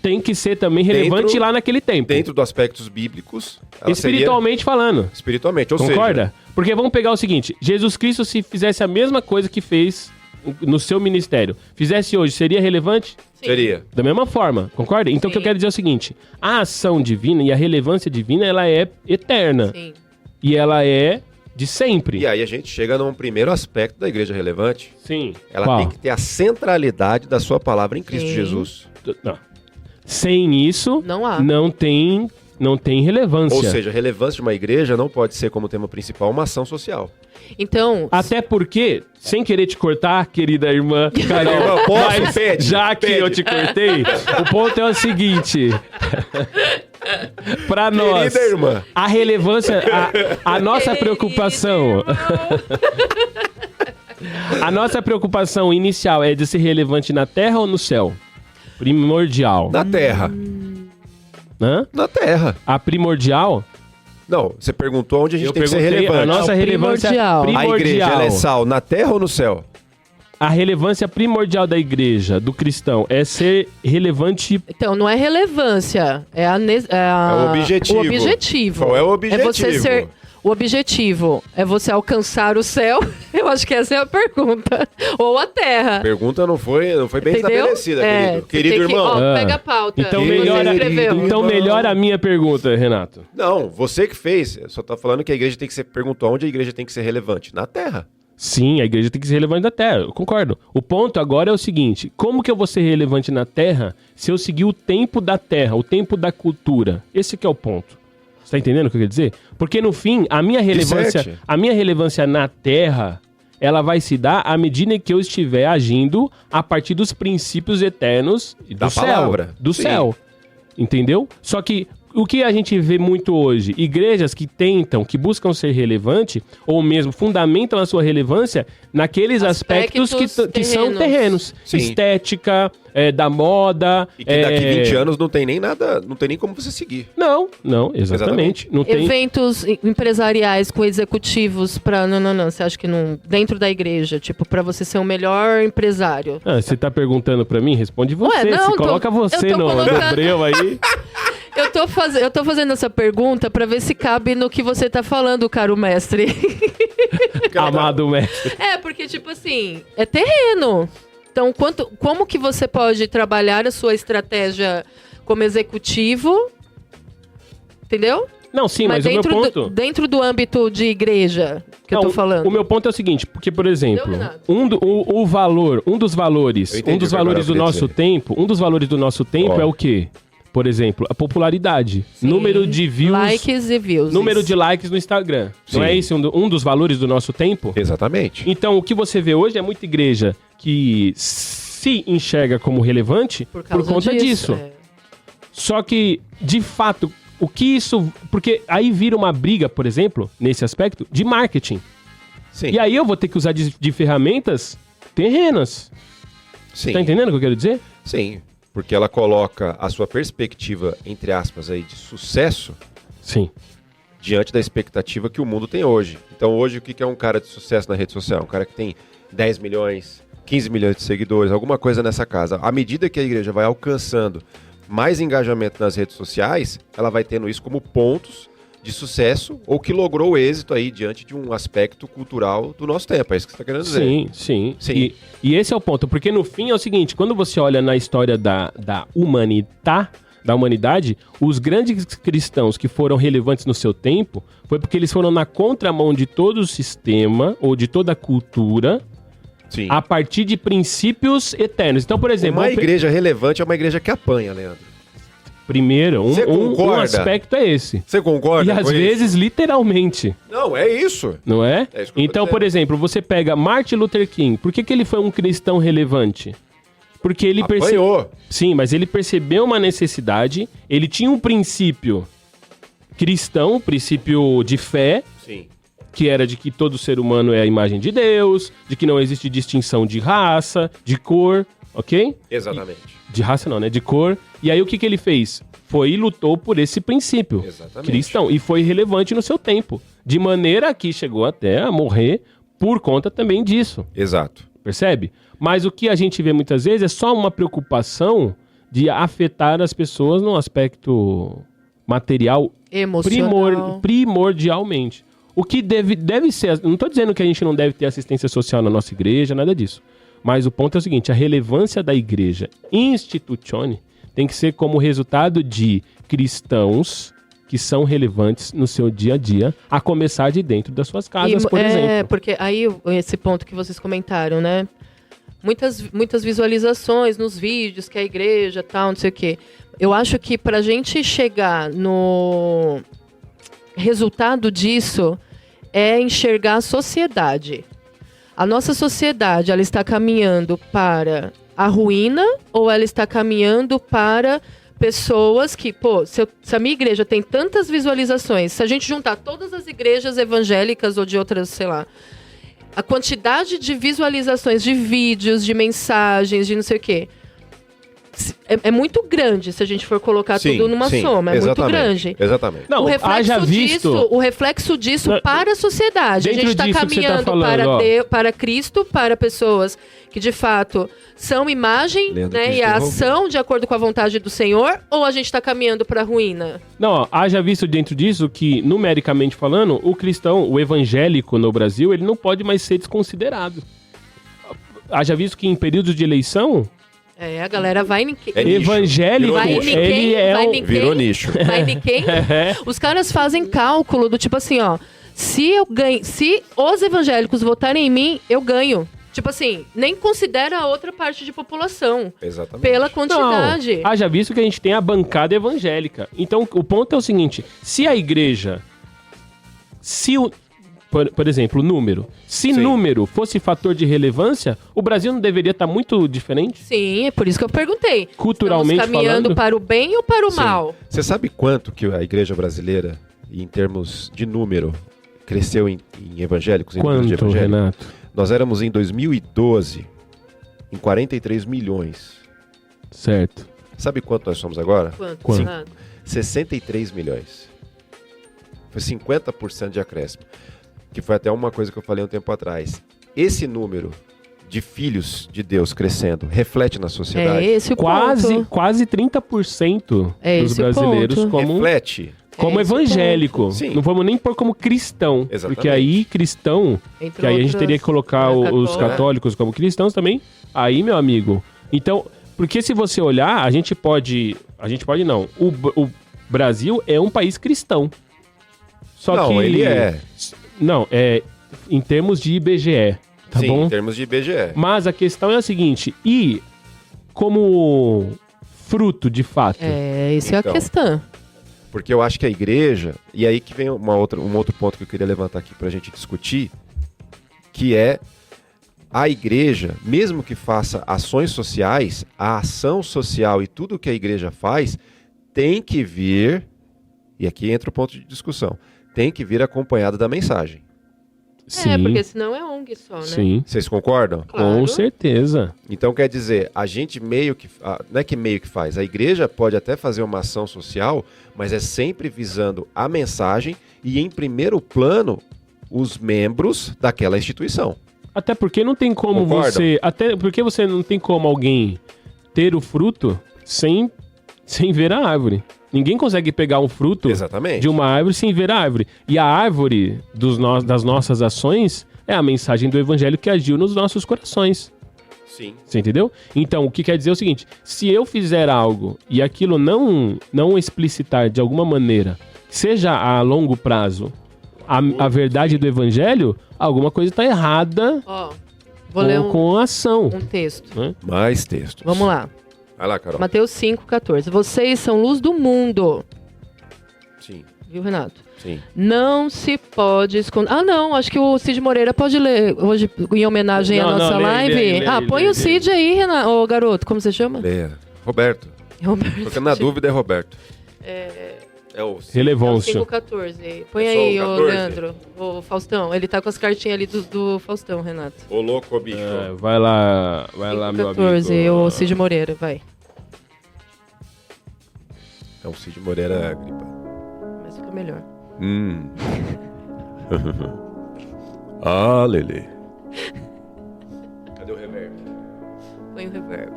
tem que ser também relevante lá naquele tempo. Dentro dos aspectos bíblicos. Espiritualmente falando. Espiritualmente, ou concorda? Seja... Porque vamos pegar o seguinte, Jesus Cristo, se fizesse a mesma coisa que fez no seu ministério, fizesse hoje, seria relevante? Sim. Seria. Da mesma forma, concorda? Então o que eu quero dizer é o seguinte, a ação divina e a relevância divina, ela é eterna. Sim. E ela é de sempre. E aí a gente chega num primeiro aspecto da igreja relevante. Sim. Ela tem que ter a centralidade da sua palavra em Cristo Jesus. Não. Sem isso, não não tem relevância. Ou seja, a relevância de uma igreja não pode ser como tema principal uma ação social. Então... Até porque, sem querer te cortar, querida irmã Carol, mas já que eu te cortei, o ponto é o seguinte... Pra nós, irmã. a relevância, a nossa preocupação... A nossa preocupação inicial é de ser relevante na Terra ou no céu? Primordial. Na Terra. Hã? Na Terra. A primordial? Não, você perguntou onde a gente tem que ser relevante. A nossa relevância primordial. A igreja, ela é sal na Terra ou no céu? A relevância primordial da igreja, do cristão, é ser relevante... Então, não é relevância, é o objetivo. O objetivo. Qual é o objetivo? É você ser... O objetivo é você alcançar o céu? Eu acho que essa é a pergunta. Ou a terra. A pergunta não foi bem estabelecida, querido. Querido irmão. Pega a pauta. Então melhora a minha pergunta, Renato. Não, você que fez. Só tá falando que a igreja tem que ser... Perguntou onde a igreja tem que ser relevante? Na Terra. Sim, a igreja tem que ser relevante na Terra, eu concordo. O ponto agora é o seguinte, como que eu vou ser relevante na Terra se eu seguir o tempo da Terra, o tempo da cultura? Esse que é o ponto. Você tá entendendo o que eu quero dizer? Porque no fim, a minha relevância na Terra, ela vai se dar à medida que eu estiver agindo a partir dos princípios eternos da palavra. Do céu. Entendeu? Só que o que a gente vê muito hoje? Igrejas que tentam, que buscam ser relevante, ou mesmo fundamentam a sua relevância naqueles aspectos que são terrenos. Sim. Estética, da moda. E que daqui 20 anos não tem nem nada, não tem nem como você seguir. Não, exatamente. Não tem... Eventos empresariais com executivos pra... Não. Você acha que não... Dentro da igreja, tipo, pra você ser o melhor empresário. Você tá perguntando pra mim? Responde você. Coloca você no breu aí. Eu tô fazendo essa pergunta pra ver se cabe no que você tá falando, caro mestre. Amado mestre. Porque, tipo assim, é terreno. Então, como que você pode trabalhar a sua estratégia como executivo? Entendeu? Não, sim, mas o meu ponto... Dentro do âmbito de igreja que eu tô falando. O meu ponto é o seguinte, porque, por exemplo, um dos valores do nosso tempo é o quê? Por exemplo, a popularidade. Sim. Número de views. Likes e views. Número de likes no Instagram. Sim. Não é esse um dos valores do nosso tempo? Exatamente. Então, o que você vê hoje é muita igreja que se enxerga como relevante por conta disso. Só que, de fato, o que isso... Porque aí vira uma briga, por exemplo, nesse aspecto, de marketing. Sim. E aí eu vou ter que usar de ferramentas terrenas. Sim. Tá entendendo o que eu quero dizer? Sim. Porque ela coloca a sua perspectiva, entre aspas, aí, de sucesso, sim, diante da expectativa que o mundo tem hoje. Então hoje o que é um cara de sucesso na rede social? Um cara que tem 10 milhões, 15 milhões de seguidores, alguma coisa nessa casa. À medida que a igreja vai alcançando mais engajamento nas redes sociais, ela vai tendo isso como pontos de sucesso ou que logrou êxito aí diante de um aspecto cultural do nosso tempo. É isso que você está querendo dizer. Sim. E esse é o ponto, porque no fim é o seguinte, quando você olha na história da humanidade, os grandes cristãos que foram relevantes no seu tempo foi porque eles foram na contramão de todo o sistema ou de toda a cultura. Sim. A partir de princípios eternos. Então, por exemplo... Uma igreja relevante é uma igreja que apanha, Leandro. Primeiro, um aspecto é esse. Você concorda? E às vezes, literalmente. Não, é isso. Não é? É isso que então, por exemplo, você pega Martin Luther King. Por que ele foi um cristão relevante? Porque ele percebeu... Sim, mas ele percebeu uma necessidade. Ele tinha um princípio cristão, um princípio de fé. Sim. Que era de que todo ser humano é a imagem de Deus, de que não existe distinção de raça, de cor, ok? Exatamente. De raça não, né? De cor. E aí o que ele fez? Foi e lutou por esse princípio cristão. E foi relevante no seu tempo. De maneira que chegou até a morrer por conta também disso. Exato. Percebe? Mas o que a gente vê muitas vezes é só uma preocupação de afetar as pessoas no aspecto material emocional. Primordialmente. O que deve ser... Não estou dizendo que a gente não deve ter assistência social na nossa igreja, nada disso. Mas o ponto é o seguinte, a relevância da igreja institutione tem que ser como resultado de cristãos que são relevantes no seu dia a dia, a começar de dentro das suas casas, por exemplo. Porque aí, esse ponto que vocês comentaram, né? muitas visualizações nos vídeos, que a igreja tal, não sei o quê. Eu acho que para a gente chegar no resultado disso é enxergar a sociedade. A nossa sociedade, ela está caminhando para a ruína ou ela está caminhando para pessoas que, se a minha igreja tem tantas visualizações, se a gente juntar todas as igrejas evangélicas ou de outras, sei lá, a quantidade de visualizações de vídeos, de mensagens, de não sei o quê, é muito grande se a gente for colocar tudo numa soma. É muito grande. Exatamente. Não, o reflexo disso para a sociedade. A gente está caminhando para Cristo, para pessoas que de fato são imagem, né, e a ação de acordo com a vontade do Senhor, ou a gente está caminhando para a ruína? Não, haja visto dentro disso que, numericamente falando, o cristão, o evangélico no Brasil, ele não pode mais ser desconsiderado. Haja visto que em períodos de eleição... a galera vai em quem? Evangélico, virou nicho. Vai em quem? Os caras fazem cálculo do tipo assim, ó, se os evangélicos votarem em mim, eu ganho. Tipo assim, nem considera a outra parte de população. Exatamente. Pela quantidade. Não, haja visto que a gente tem a bancada evangélica. Então, o ponto é o seguinte, se a igreja, por exemplo, o número. Se número fosse fator de relevância, o Brasil não deveria estar muito diferente? Sim, é por isso que eu perguntei. Culturalmente Estamos caminhando falando? para o bem ou para o mal? Você sabe quanto que a igreja brasileira, em termos de número, cresceu em evangélicos? Quanto, Renato? Nós éramos, em 2012, em 43 milhões. Certo. Sabe quanto nós somos agora? Quanto? 63 milhões. Foi 50% de acréscimo. Que foi até uma coisa que eu falei um tempo atrás. Esse número de filhos de Deus crescendo reflete na sociedade? É esse o ponto. Quase 30% dos brasileiros reflete como evangélico. Sim. Não vamos nem pôr como cristão. Exatamente. Porque aí cristão, que aí a gente teria que colocar os católicos como cristãos também. Aí, meu amigo. Então, porque se você olhar, a gente pode não. O Brasil é um país cristão. Só que ele é. Não, em termos de IBGE, tá Sim, bom? em termos de IBGE. Mas a questão é a seguinte, e como fruto, de fato? Isso é a questão. Porque eu acho que a igreja, e aí que vem um outro ponto que eu queria levantar aqui pra gente discutir, que é a igreja, mesmo que faça ações sociais, a ação social e tudo que a igreja faz tem que vir, e aqui entra o ponto de discussão, tem que vir acompanhado da mensagem. Sim. Porque senão é ONG só, né? Sim. Vocês concordam? Claro. Com certeza. Então quer dizer, a gente meio que... Não é que meio que faz, a igreja pode até fazer uma ação social, mas é sempre visando a mensagem e, em primeiro plano, os membros daquela instituição. Até porque não tem como Até porque você não tem como alguém ter o fruto sem ver a árvore. Ninguém consegue pegar um fruto de uma árvore sem ver a árvore. E a árvore das nossas ações é a mensagem do evangelho que agiu nos nossos corações. Sim. Você entendeu? Então, o que quer dizer é o seguinte, se eu fizer algo e aquilo não explicitar de alguma maneira, seja a longo prazo, a verdade do evangelho, alguma coisa está errada vou ler com a ação. Um texto. Né? Mais textos. Vamos lá. Vai lá, Carol. Mateus 5,14. Vocês são luz do mundo. Sim. Viu, Renato? Sim. Não se pode esconder... não, acho que o Cid Moreira pode ler hoje, em homenagem à nossa live. Põe o Cid aí, Renato. Ô, garoto, como você chama? Roberto. Porque na dúvida é Roberto. É o Relevância. 5,14. Põe aí, ô Leandro. Ô Faustão. Ele tá com as cartinhas ali do Faustão, Renato. Ô louco, bicho. Vai lá, meu amigo. 5,14. O Cid Moreira, vai. É o Cid Moreira gripa. Mas fica melhor. Lelê. Cadê o reverb? Põe o reverb.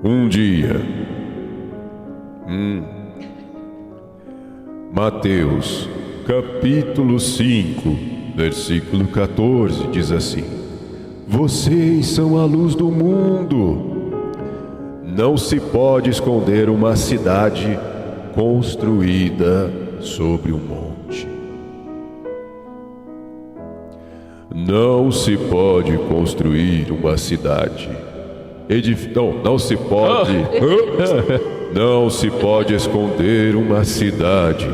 Um dia. Mateus, capítulo 5, versículo 14, diz assim: Vocês são a luz do mundo. Não se pode esconder uma cidade construída sobre um monte. Não se pode construir uma cidade. Não se pode. Não se pode esconder uma cidade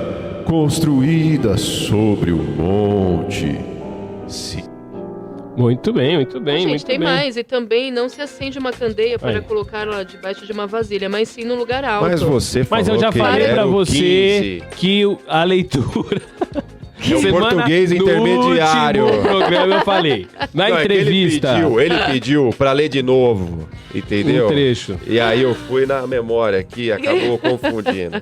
construída sobre o monte. Muito bem, muito bem. Gente, muito tem bem. mais. E também não se acende uma candeia para colocá-la debaixo de uma vasilha, mas sim num lugar alto. Mas você falou Mas eu já que falei era pra o você 15. que a leitura... É o português intermediário. No último programa eu falei. Na Não, entrevista. É que ele pediu pra ler de novo, entendeu? Um trecho. E aí eu fui na memória aqui, acabou confundindo.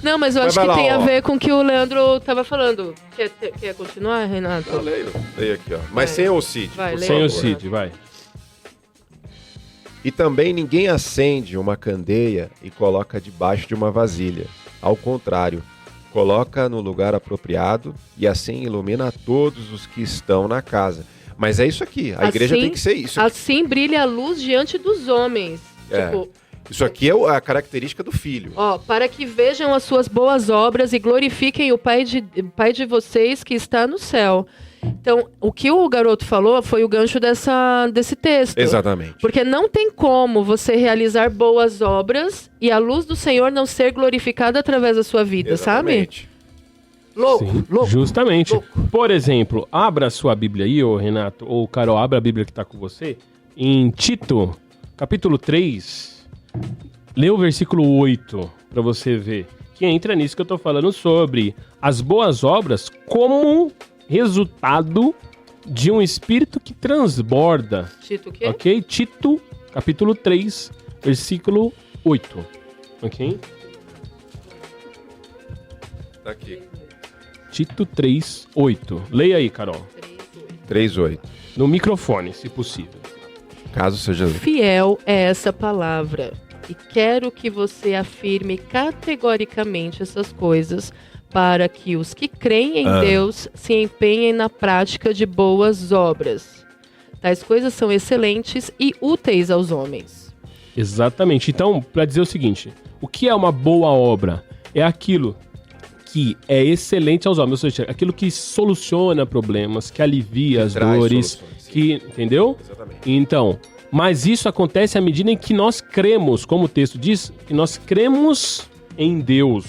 Não, mas eu acho que tem a ver com o que o Leandro tava falando. Quer continuar, Renato? Eu leio aqui, ó. Mas sem o Cid. Vai, Sem o Cid, vai. E também ninguém acende uma candeia e coloca debaixo de uma vasilha. Ao contrário, coloca no lugar apropriado e assim ilumina a todos os que estão na casa. Mas é isso aqui, a igreja tem que ser isso. Assim brilha a luz diante dos homens. Tipo, isso aqui é a característica do filho. Para que vejam as suas boas obras e glorifiquem o Pai de vocês que está no céu. Então, o que o garoto falou foi o gancho desse texto. Exatamente. Porque não tem como você realizar boas obras e a luz do Senhor não ser glorificada através da sua vida, Exatamente. sabe? Louco, Sim, louco. justamente. Louco. Por exemplo, abra a sua Bíblia aí, ô Renato, ou Carol, abra a Bíblia que está com você, em Tito, capítulo 3, lê o versículo 8, para você ver, que entra nisso que eu estou falando sobre as boas obras como resultado de um espírito que transborda. Tito o quê? Ok? Tito, capítulo 3, versículo 8. Ok? Tá aqui. Tito 3, 8. Leia aí, Carol. 3:8. No microfone, se possível. Caso seja... Fiel é essa palavra. E quero que você afirme categoricamente essas coisas para que os que creem em Deus se empenhem na prática de boas obras. Tais coisas são excelentes e úteis aos homens. Exatamente. Então, para dizer o seguinte, o que é uma boa obra? É aquilo que é excelente aos homens, ou seja, aquilo que soluciona problemas, que alivia as dores, soluções, que, entendeu? Exatamente. Então, mas isso acontece à medida em que nós cremos, como o texto diz, que nós cremos em Deus.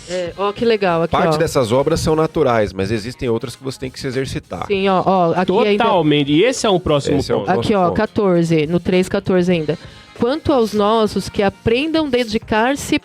Que legal. Aqui, Parte dessas obras são naturais, mas existem outras que você tem que se exercitar. Sim, aqui Totalmente. Ainda... E esse é um próximo ponto. Aqui, 14, no 3:14 ainda. Quanto aos nossos que aprendam dedicar-se à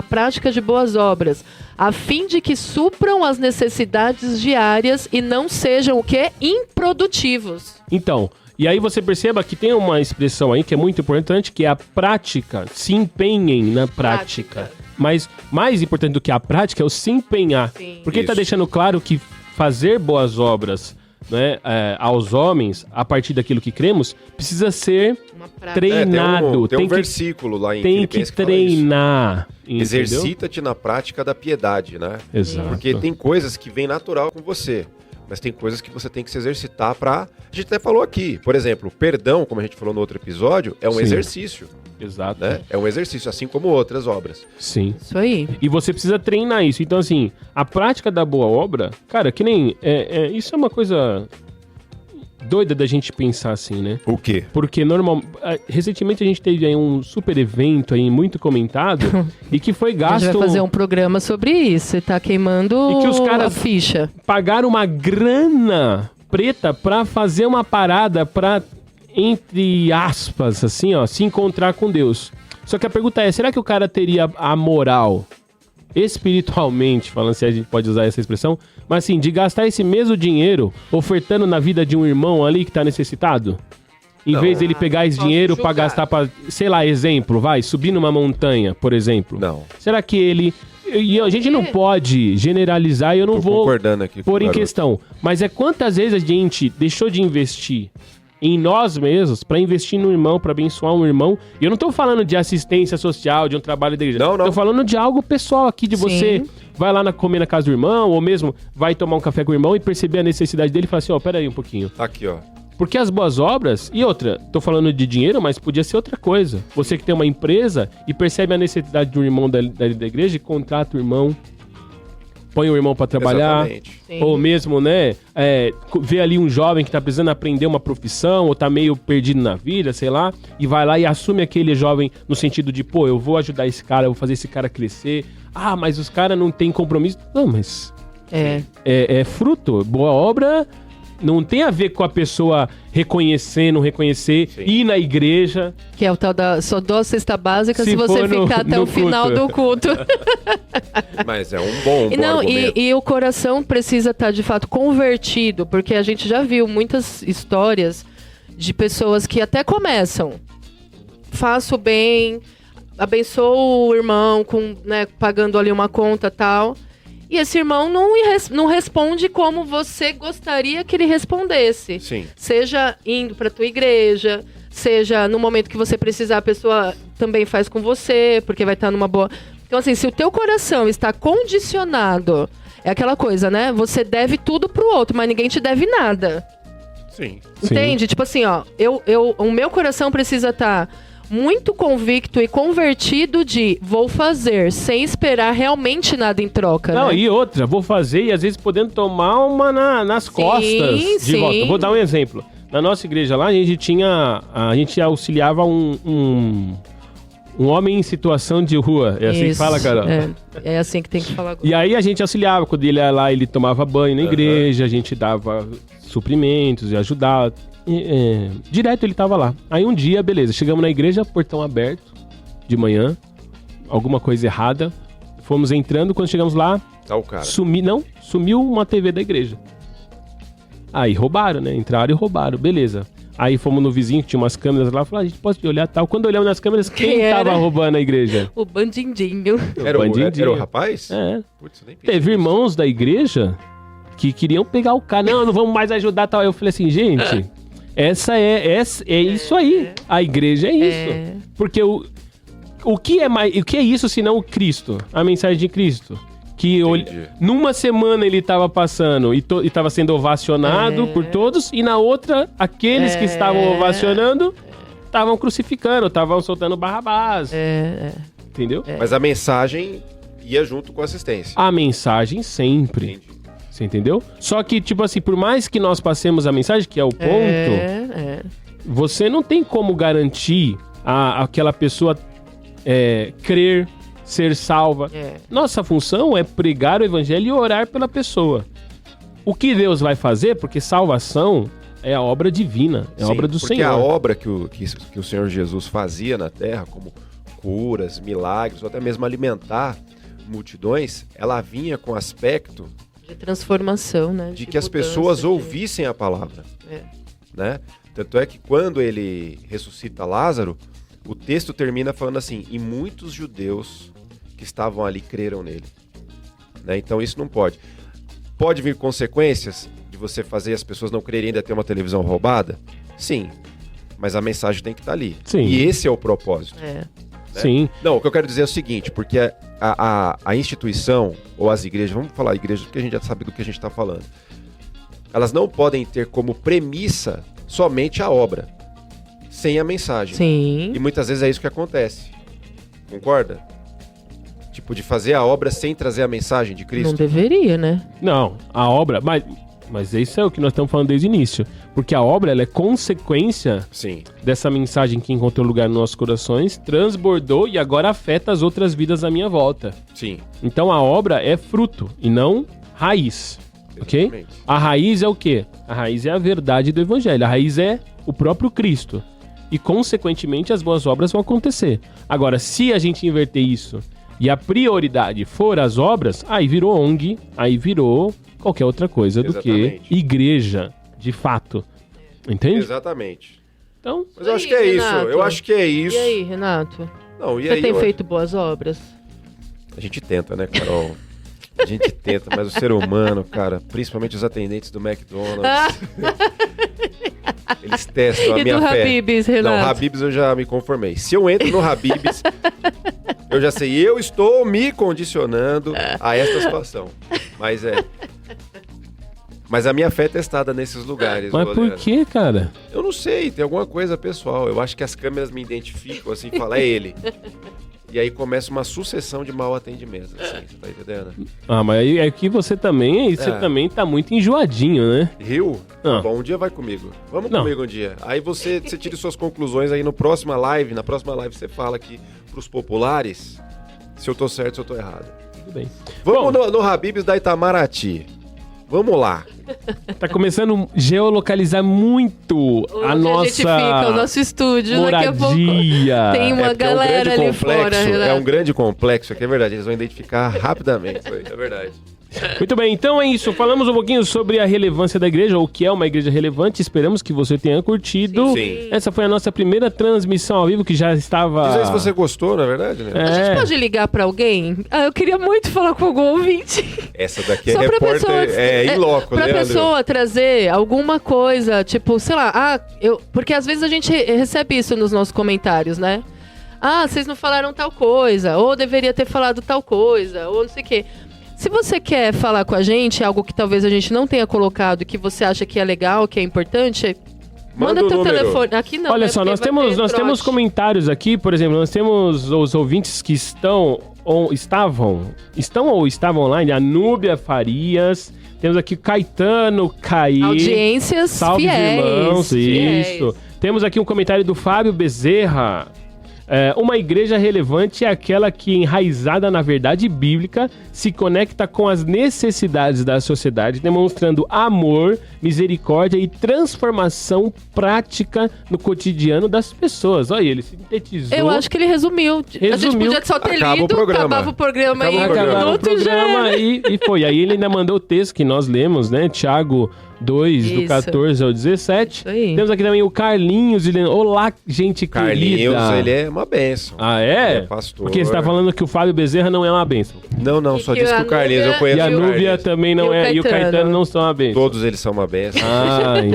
prática de boas obras, a fim de que supram as necessidades diárias e não sejam o quê? Improdutivos. Então, e aí você perceba que tem uma expressão aí que é muito importante, que é a prática. Se empenhem na prática. Mas mais importante do que a prática é o se empenhar. Sim. Porque está deixando claro que fazer boas obras, né, aos homens, a partir daquilo que cremos, precisa ser treinado. Tem um versículo lá em Tem que treinar. Exercita-te na prática da piedade, né? Exato. Porque tem coisas que vêm natural com você, mas tem coisas que você tem que se exercitar pra... A gente até falou aqui, por exemplo, perdão, como a gente falou no outro episódio, é um exercício. Exato. Né? É um exercício, assim como outras obras. Sim. Isso aí. E você precisa treinar isso. Então, assim, a prática da boa obra, cara, que nem... isso é uma coisa doida da gente pensar assim, né? O quê? Porque recentemente a gente teve aí um super evento aí muito comentado e que foi gasto... A gente vai fazer um programa sobre isso. Você tá queimando e que os caras a ficha. Pagaram uma grana preta pra fazer uma parada pra, entre aspas, assim, ó, se encontrar com Deus. Só que a pergunta é, será que o cara teria a moral, espiritualmente, falando se a gente pode usar essa expressão, mas assim, de gastar esse mesmo dinheiro ofertando na vida de um irmão ali que tá necessitado? Em vez dele pegar esse dinheiro pra gastar pra, sei lá, exemplo, subir numa montanha, por exemplo. Não. Será que ele... E a gente não pode generalizar e eu não vou pôr em questão. Mas é quantas vezes a gente deixou de investir em nós mesmos pra investir no irmão, pra abençoar um irmão. E eu não tô falando de assistência social, de um trabalho da igreja. Não. Tô falando de algo pessoal aqui, de você vai lá comer na casa do irmão, ou mesmo vai tomar um café com o irmão e perceber a necessidade dele e falar assim, pera aí um pouquinho. Aqui, ó. Porque as boas obras, e outra, tô falando de dinheiro, mas podia ser outra coisa. Você que tem uma empresa e percebe a necessidade de um irmão da igreja e contrata o irmão. põe o irmão pra trabalhar. Exatamente. Ou mesmo, né, vê ali um jovem que tá precisando aprender uma profissão, ou tá meio perdido na vida, sei lá, e vai lá e assume aquele jovem no sentido de, pô, eu vou ajudar esse cara, eu vou fazer esse cara crescer. Ah, mas os caras não têm compromisso. Não, mas é fruto. Boa obra não tem a ver com a pessoa reconhecer, não reconhecer, ir na igreja. Que é o tal da só dou a cesta básica se você ficar até o final do culto. Mas é um bom argumento. E o coração precisa estar, de fato, convertido, porque a gente já viu muitas histórias de pessoas que até começam, faço bem, abençoo o irmão, pagando ali uma conta e tal, e esse irmão não responde como você gostaria que ele respondesse. Sim. Seja indo para tua igreja, seja no momento que você precisar, a pessoa também faz com você, porque vai estar numa boa... Então, assim, se o teu coração está condicionado, é aquela coisa, né? Você deve tudo pro outro, mas ninguém te deve nada. Sim. Entende? Tipo assim, ó, o meu coração precisa estar muito convicto e convertido de vou fazer, sem esperar realmente nada em troca, Não, né? e outra, vou fazer e às vezes podendo tomar uma nas costas de volta. Eu vou dar um exemplo. Na nossa igreja lá, a gente auxiliava um homem em situação de rua. É assim que fala, Carol? É assim que tem que falar agora. E aí a gente auxiliava. Quando ele ia lá, ele tomava banho na igreja, a gente dava suprimentos e ajudava. Direto ele tava lá. Aí um dia, beleza, chegamos na igreja, portão aberto, de manhã, alguma coisa errada. Fomos entrando, quando chegamos lá, Tá o cara. sumiu uma TV da igreja. Aí roubaram, né? Entraram e roubaram, beleza. Aí fomos no vizinho, que tinha umas câmeras lá, falaram, a gente pode olhar tal. Quando olhamos nas câmeras, quem tava roubando a igreja? O bandidinho. Era o rapaz? Putz, nem Teve irmãos da igreja que queriam pegar o cara. Não vamos mais ajudar tal. Eu falei assim, gente, é isso aí. A igreja é isso. Porque o que é isso senão o Cristo? A mensagem de Cristo. Que numa semana ele estava passando e estava sendo ovacionado por todos, e na outra, aqueles que estavam ovacionando estavam crucificando, estavam soltando Barrabás. Entendeu? Mas a mensagem ia junto com a assistência. A mensagem sempre. Entendi. Você entendeu? Só que, tipo assim, por mais que nós passemos a mensagem, que é o ponto, você não tem como garantir aquela pessoa crer, ser salva. Nossa função é pregar o evangelho e orar pela pessoa. O que Deus vai fazer, porque salvação é a obra divina, é a obra do Senhor. Porque a obra que o Senhor Jesus fazia na terra, como curas, milagres, ou até mesmo alimentar multidões, ela vinha com aspecto de transformação, né? De que as pessoas ouvissem a palavra. Né? Tanto é que quando ele ressuscita Lázaro, o texto termina falando assim, e muitos judeus que estavam ali creram nele. Né? Então isso não pode. Pode vir consequências de você fazer as pessoas não crerem ainda ter uma televisão roubada? Sim. Mas a mensagem tem que estar ali. Sim. E esse é o propósito. Né? Sim. Não, o que eu quero dizer é o seguinte, porque a instituição, ou as igrejas, vamos falar igrejas porque a gente já sabe do que a gente está falando, elas não podem ter como premissa somente a obra, sem a mensagem. Sim. E muitas vezes é isso que acontece. Concorda? Tipo, de fazer a obra sem trazer a mensagem de Cristo. Não deveria, né? Não, a obra... Mas isso é o que nós estamos falando desde o início. Porque a obra, ela é consequência dessa mensagem que encontrou lugar nos nossos corações, transbordou e agora afeta as outras vidas à minha volta. Sim. Então a obra é fruto e não raiz. Ok? Exatamente. A raiz é o quê? A raiz é a verdade do evangelho. A raiz é o próprio Cristo. E, consequentemente, as boas obras vão acontecer. Agora, se a gente inverter isso e a prioridade for as obras, aí virou ONG, aí virou qualquer outra coisa do que igreja, de fato. Entende? Exatamente. Então, mas eu acho que é isso. Eu acho que é isso. E aí, Renato? Não, e Você aí, tem feito boas obras? A gente tenta, né, Carol? A gente tenta, mas o ser humano, cara, principalmente os atendentes do McDonald's, eles testam a minha fé. E do Habib's, Renato? Não, Habib's eu já me conformei. Se eu entro no Habib's, eu já sei, eu estou me condicionando a esta situação. Mas a minha fé é testada nesses lugares. Mas por que, cara? Eu não sei, tem alguma coisa pessoal. Eu acho que as câmeras me identificam assim e falam, é ele. E aí começa uma sucessão de mal atendimentos, assim, você tá entendendo? Ah, mas aí é que você também tá muito enjoadinho, né? Rio? Bom, um dia vai comigo. Vamos comigo um dia. Aí você tira suas conclusões aí na próxima live você fala aqui pros populares se eu tô certo, se eu tô errado. Tudo bem. Vamos no Habib's da Itamaraty. Vamos lá. Tá começando a geolocalizar muito a nossa a gente fica, o nosso estúdio. moradia. Daqui a pouco tem uma galera ali fora. É um grande complexo, que é verdade. Eles vão identificar rapidamente. É verdade. Muito bem, então é isso. Falamos um pouquinho sobre a relevância da igreja, ou o que é uma igreja relevante. Esperamos que você tenha curtido. Sim. Essa foi a nossa primeira transmissão ao vivo, que já estava... Diz aí se você gostou, na verdade, né? A gente pode ligar pra alguém? Eu queria muito falar com algum ouvinte. Essa daqui é repórter in loco, né, pra pessoa trazer alguma coisa, tipo, sei lá, porque às vezes a gente recebe isso nos nossos comentários, né? Vocês não falaram tal coisa, ou deveria ter falado tal coisa, ou não sei o quê. Se você quer falar com a gente, algo que talvez a gente não tenha colocado, que você acha que é legal, que é importante, manda teu telefone. Aqui não. Olha só, nós temos comentários aqui, por exemplo, nós temos os ouvintes que estavam online, a Núbia Farias, temos aqui Caetano, Caí. Audiências salve fiéis. Irmãos, fiéis. Isso. Temos aqui um comentário do Fábio Bezerra. Uma igreja relevante é aquela que, enraizada na verdade bíblica, se conecta com as necessidades da sociedade, demonstrando amor, misericórdia e transformação prática no cotidiano das pessoas. Olha, ele sintetizou. Eu acho que ele resumiu. A gente podia só ter lido, acabava o programa aí. Acabava o programa e foi. Aí ele ainda mandou o texto que nós lemos, né? Tiago 2, do 14 ao 17. Temos aqui também o Carlinhos. Olá, gente querida. Carlinhos, ele é uma bênção. Ah, é? Ele é pastor. Porque você tá falando que o Fábio Bezerra não é uma bênção. Não, só disse que o Carlinhos eu conheço. E a Núbia também não é. E o Caetano não são uma bênção. Todos eles são uma bênção.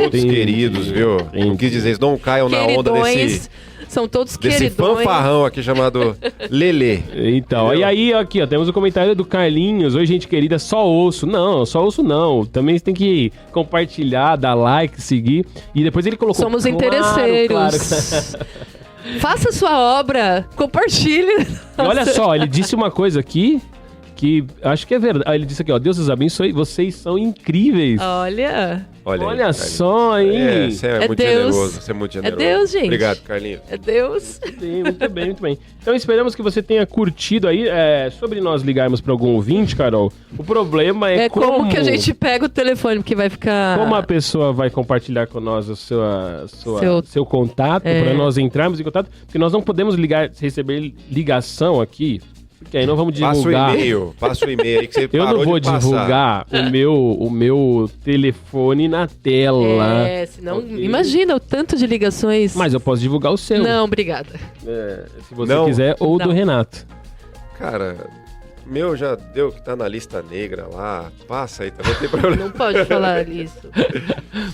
Todos queridos, viu? Não quis dizer isso, não caiam na onda desse... São todos desse fanfarrão aqui chamado Lelê. Então, e aí, aqui, ó, temos o comentário do Carlinhos. Oi, gente querida, só ouço. Não, só ouço não. Também você tem que compartilhar, dar like, seguir. E depois ele colocou... Somos interesseiros. Claro. Faça sua obra, compartilhe. E olha só, ele disse uma coisa aqui que acho que é verdade. Ele disse aqui, ó, Deus os abençoe, vocês são incríveis. Olha só, hein? Você é muito Deus. generoso, você é muito generoso. É Deus, gente. Obrigado, Carlinhos. É Deus. Muito bem. Então esperamos que você tenha curtido aí. Sobre nós ligarmos para algum ouvinte, Carol, o problema é como que a gente pega o telefone, porque vai ficar... Como a pessoa vai compartilhar com nós o seu contato, para nós entrarmos em contato, porque nós não podemos receber ligação aqui, porque aí não vamos divulgar. Passa o e-mail aí que você Eu não vou divulgar o meu telefone na tela. Senão, imagina o tanto de ligações. Mas eu posso divulgar o seu. Não, obrigada. Se você quiser, ou do Renato. Cara, meu já deu que tá na lista negra lá. Passa aí, também não tem problema. Não pode falar isso.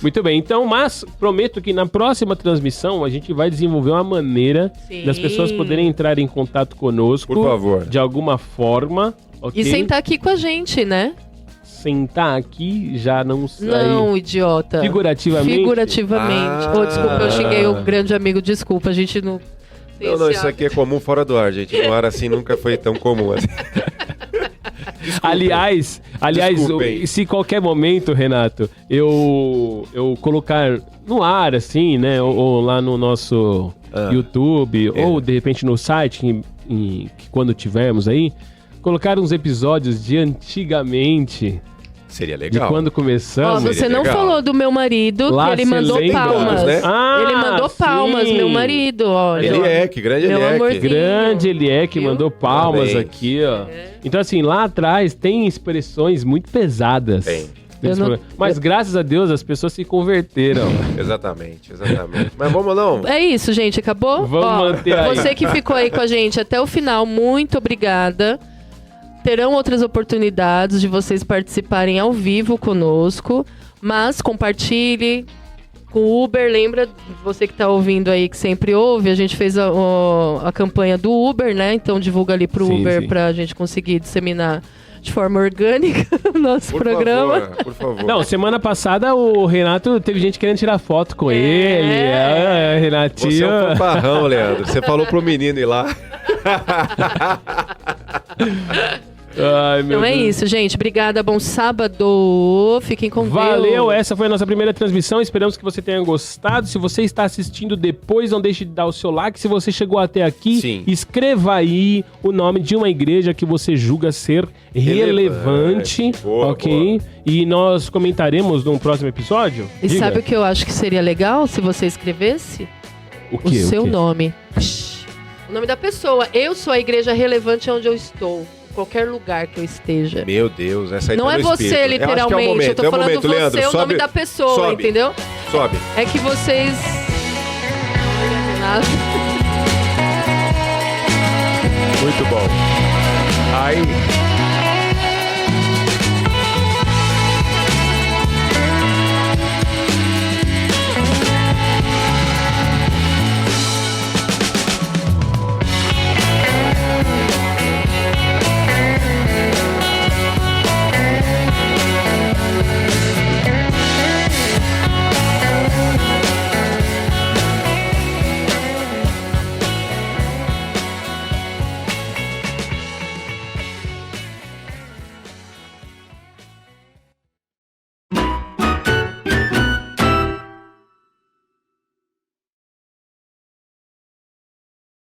Muito bem, então, mas prometo que na próxima transmissão a gente vai desenvolver uma maneira das pessoas poderem entrar em contato conosco. Por favor. De alguma forma. Okay? E sentar aqui com a gente, né? Sentar aqui já não sai. Não, idiota. Figurativamente. Desculpa, eu xinguei o grande amigo, desculpa, a gente não... Não, isso aqui é comum fora do ar, gente. No ar assim nunca foi tão comum assim. Aliás, se qualquer momento, Renato, eu colocar no ar, assim, né, ou lá no nosso YouTube, ou de repente no site, que quando tivermos aí, colocar uns episódios de antigamente... Seria legal. De quando começamos. Você não falou do meu marido, que ele mandou palmas. Né? Ele mandou palmas, meu marido, olha. Eliek, grande Eliek. Grande Eliek mandou palmas aqui, ó. Então, assim, lá atrás tem expressões muito pesadas. Tem. Mas graças a Deus as pessoas se converteram. Exatamente. Mas vamos não? É isso, gente, acabou? Vamos manter aí. Você que ficou aí com a gente até o final, muito obrigada. Terão outras oportunidades de vocês participarem ao vivo conosco, mas compartilhe com o Uber. Lembra, você que está ouvindo aí, que sempre ouve, a gente fez a campanha do Uber, né? Então divulga ali pro Uber para a gente conseguir disseminar de forma orgânica o nosso programa. Por favor. Não, semana passada o Renato teve gente querendo tirar foto com ele. Renatinho. Você é um fanfarrão, Leandro. Você falou pro menino ir lá. Ai, meu Então é Deus. isso, gente. Obrigada, bom sábado. Fiquem com Deus. Valeu, essa foi a nossa primeira transmissão. Esperamos que você tenha gostado. Se você está assistindo depois, não deixe de dar o seu like. Se você chegou até aqui, Sim. escreva aí o nome de uma igreja que você julga ser relevante. Boa, ok? boa. E nós comentaremos num próximo episódio. E Diga. sabe o que eu acho que seria legal se você escrevesse? O O quê? seu quê? nome. O nome da pessoa. Eu sou a igreja relevante onde eu estou. Em qualquer lugar que eu esteja. Meu Deus, essa aí Não tá é no você, espírito. literalmente. Eu acho que é o momento, eu tô falando você, Leandro, o nome da pessoa, sobe, entendeu? Sobe. É que vocês... Muito bom. Aí...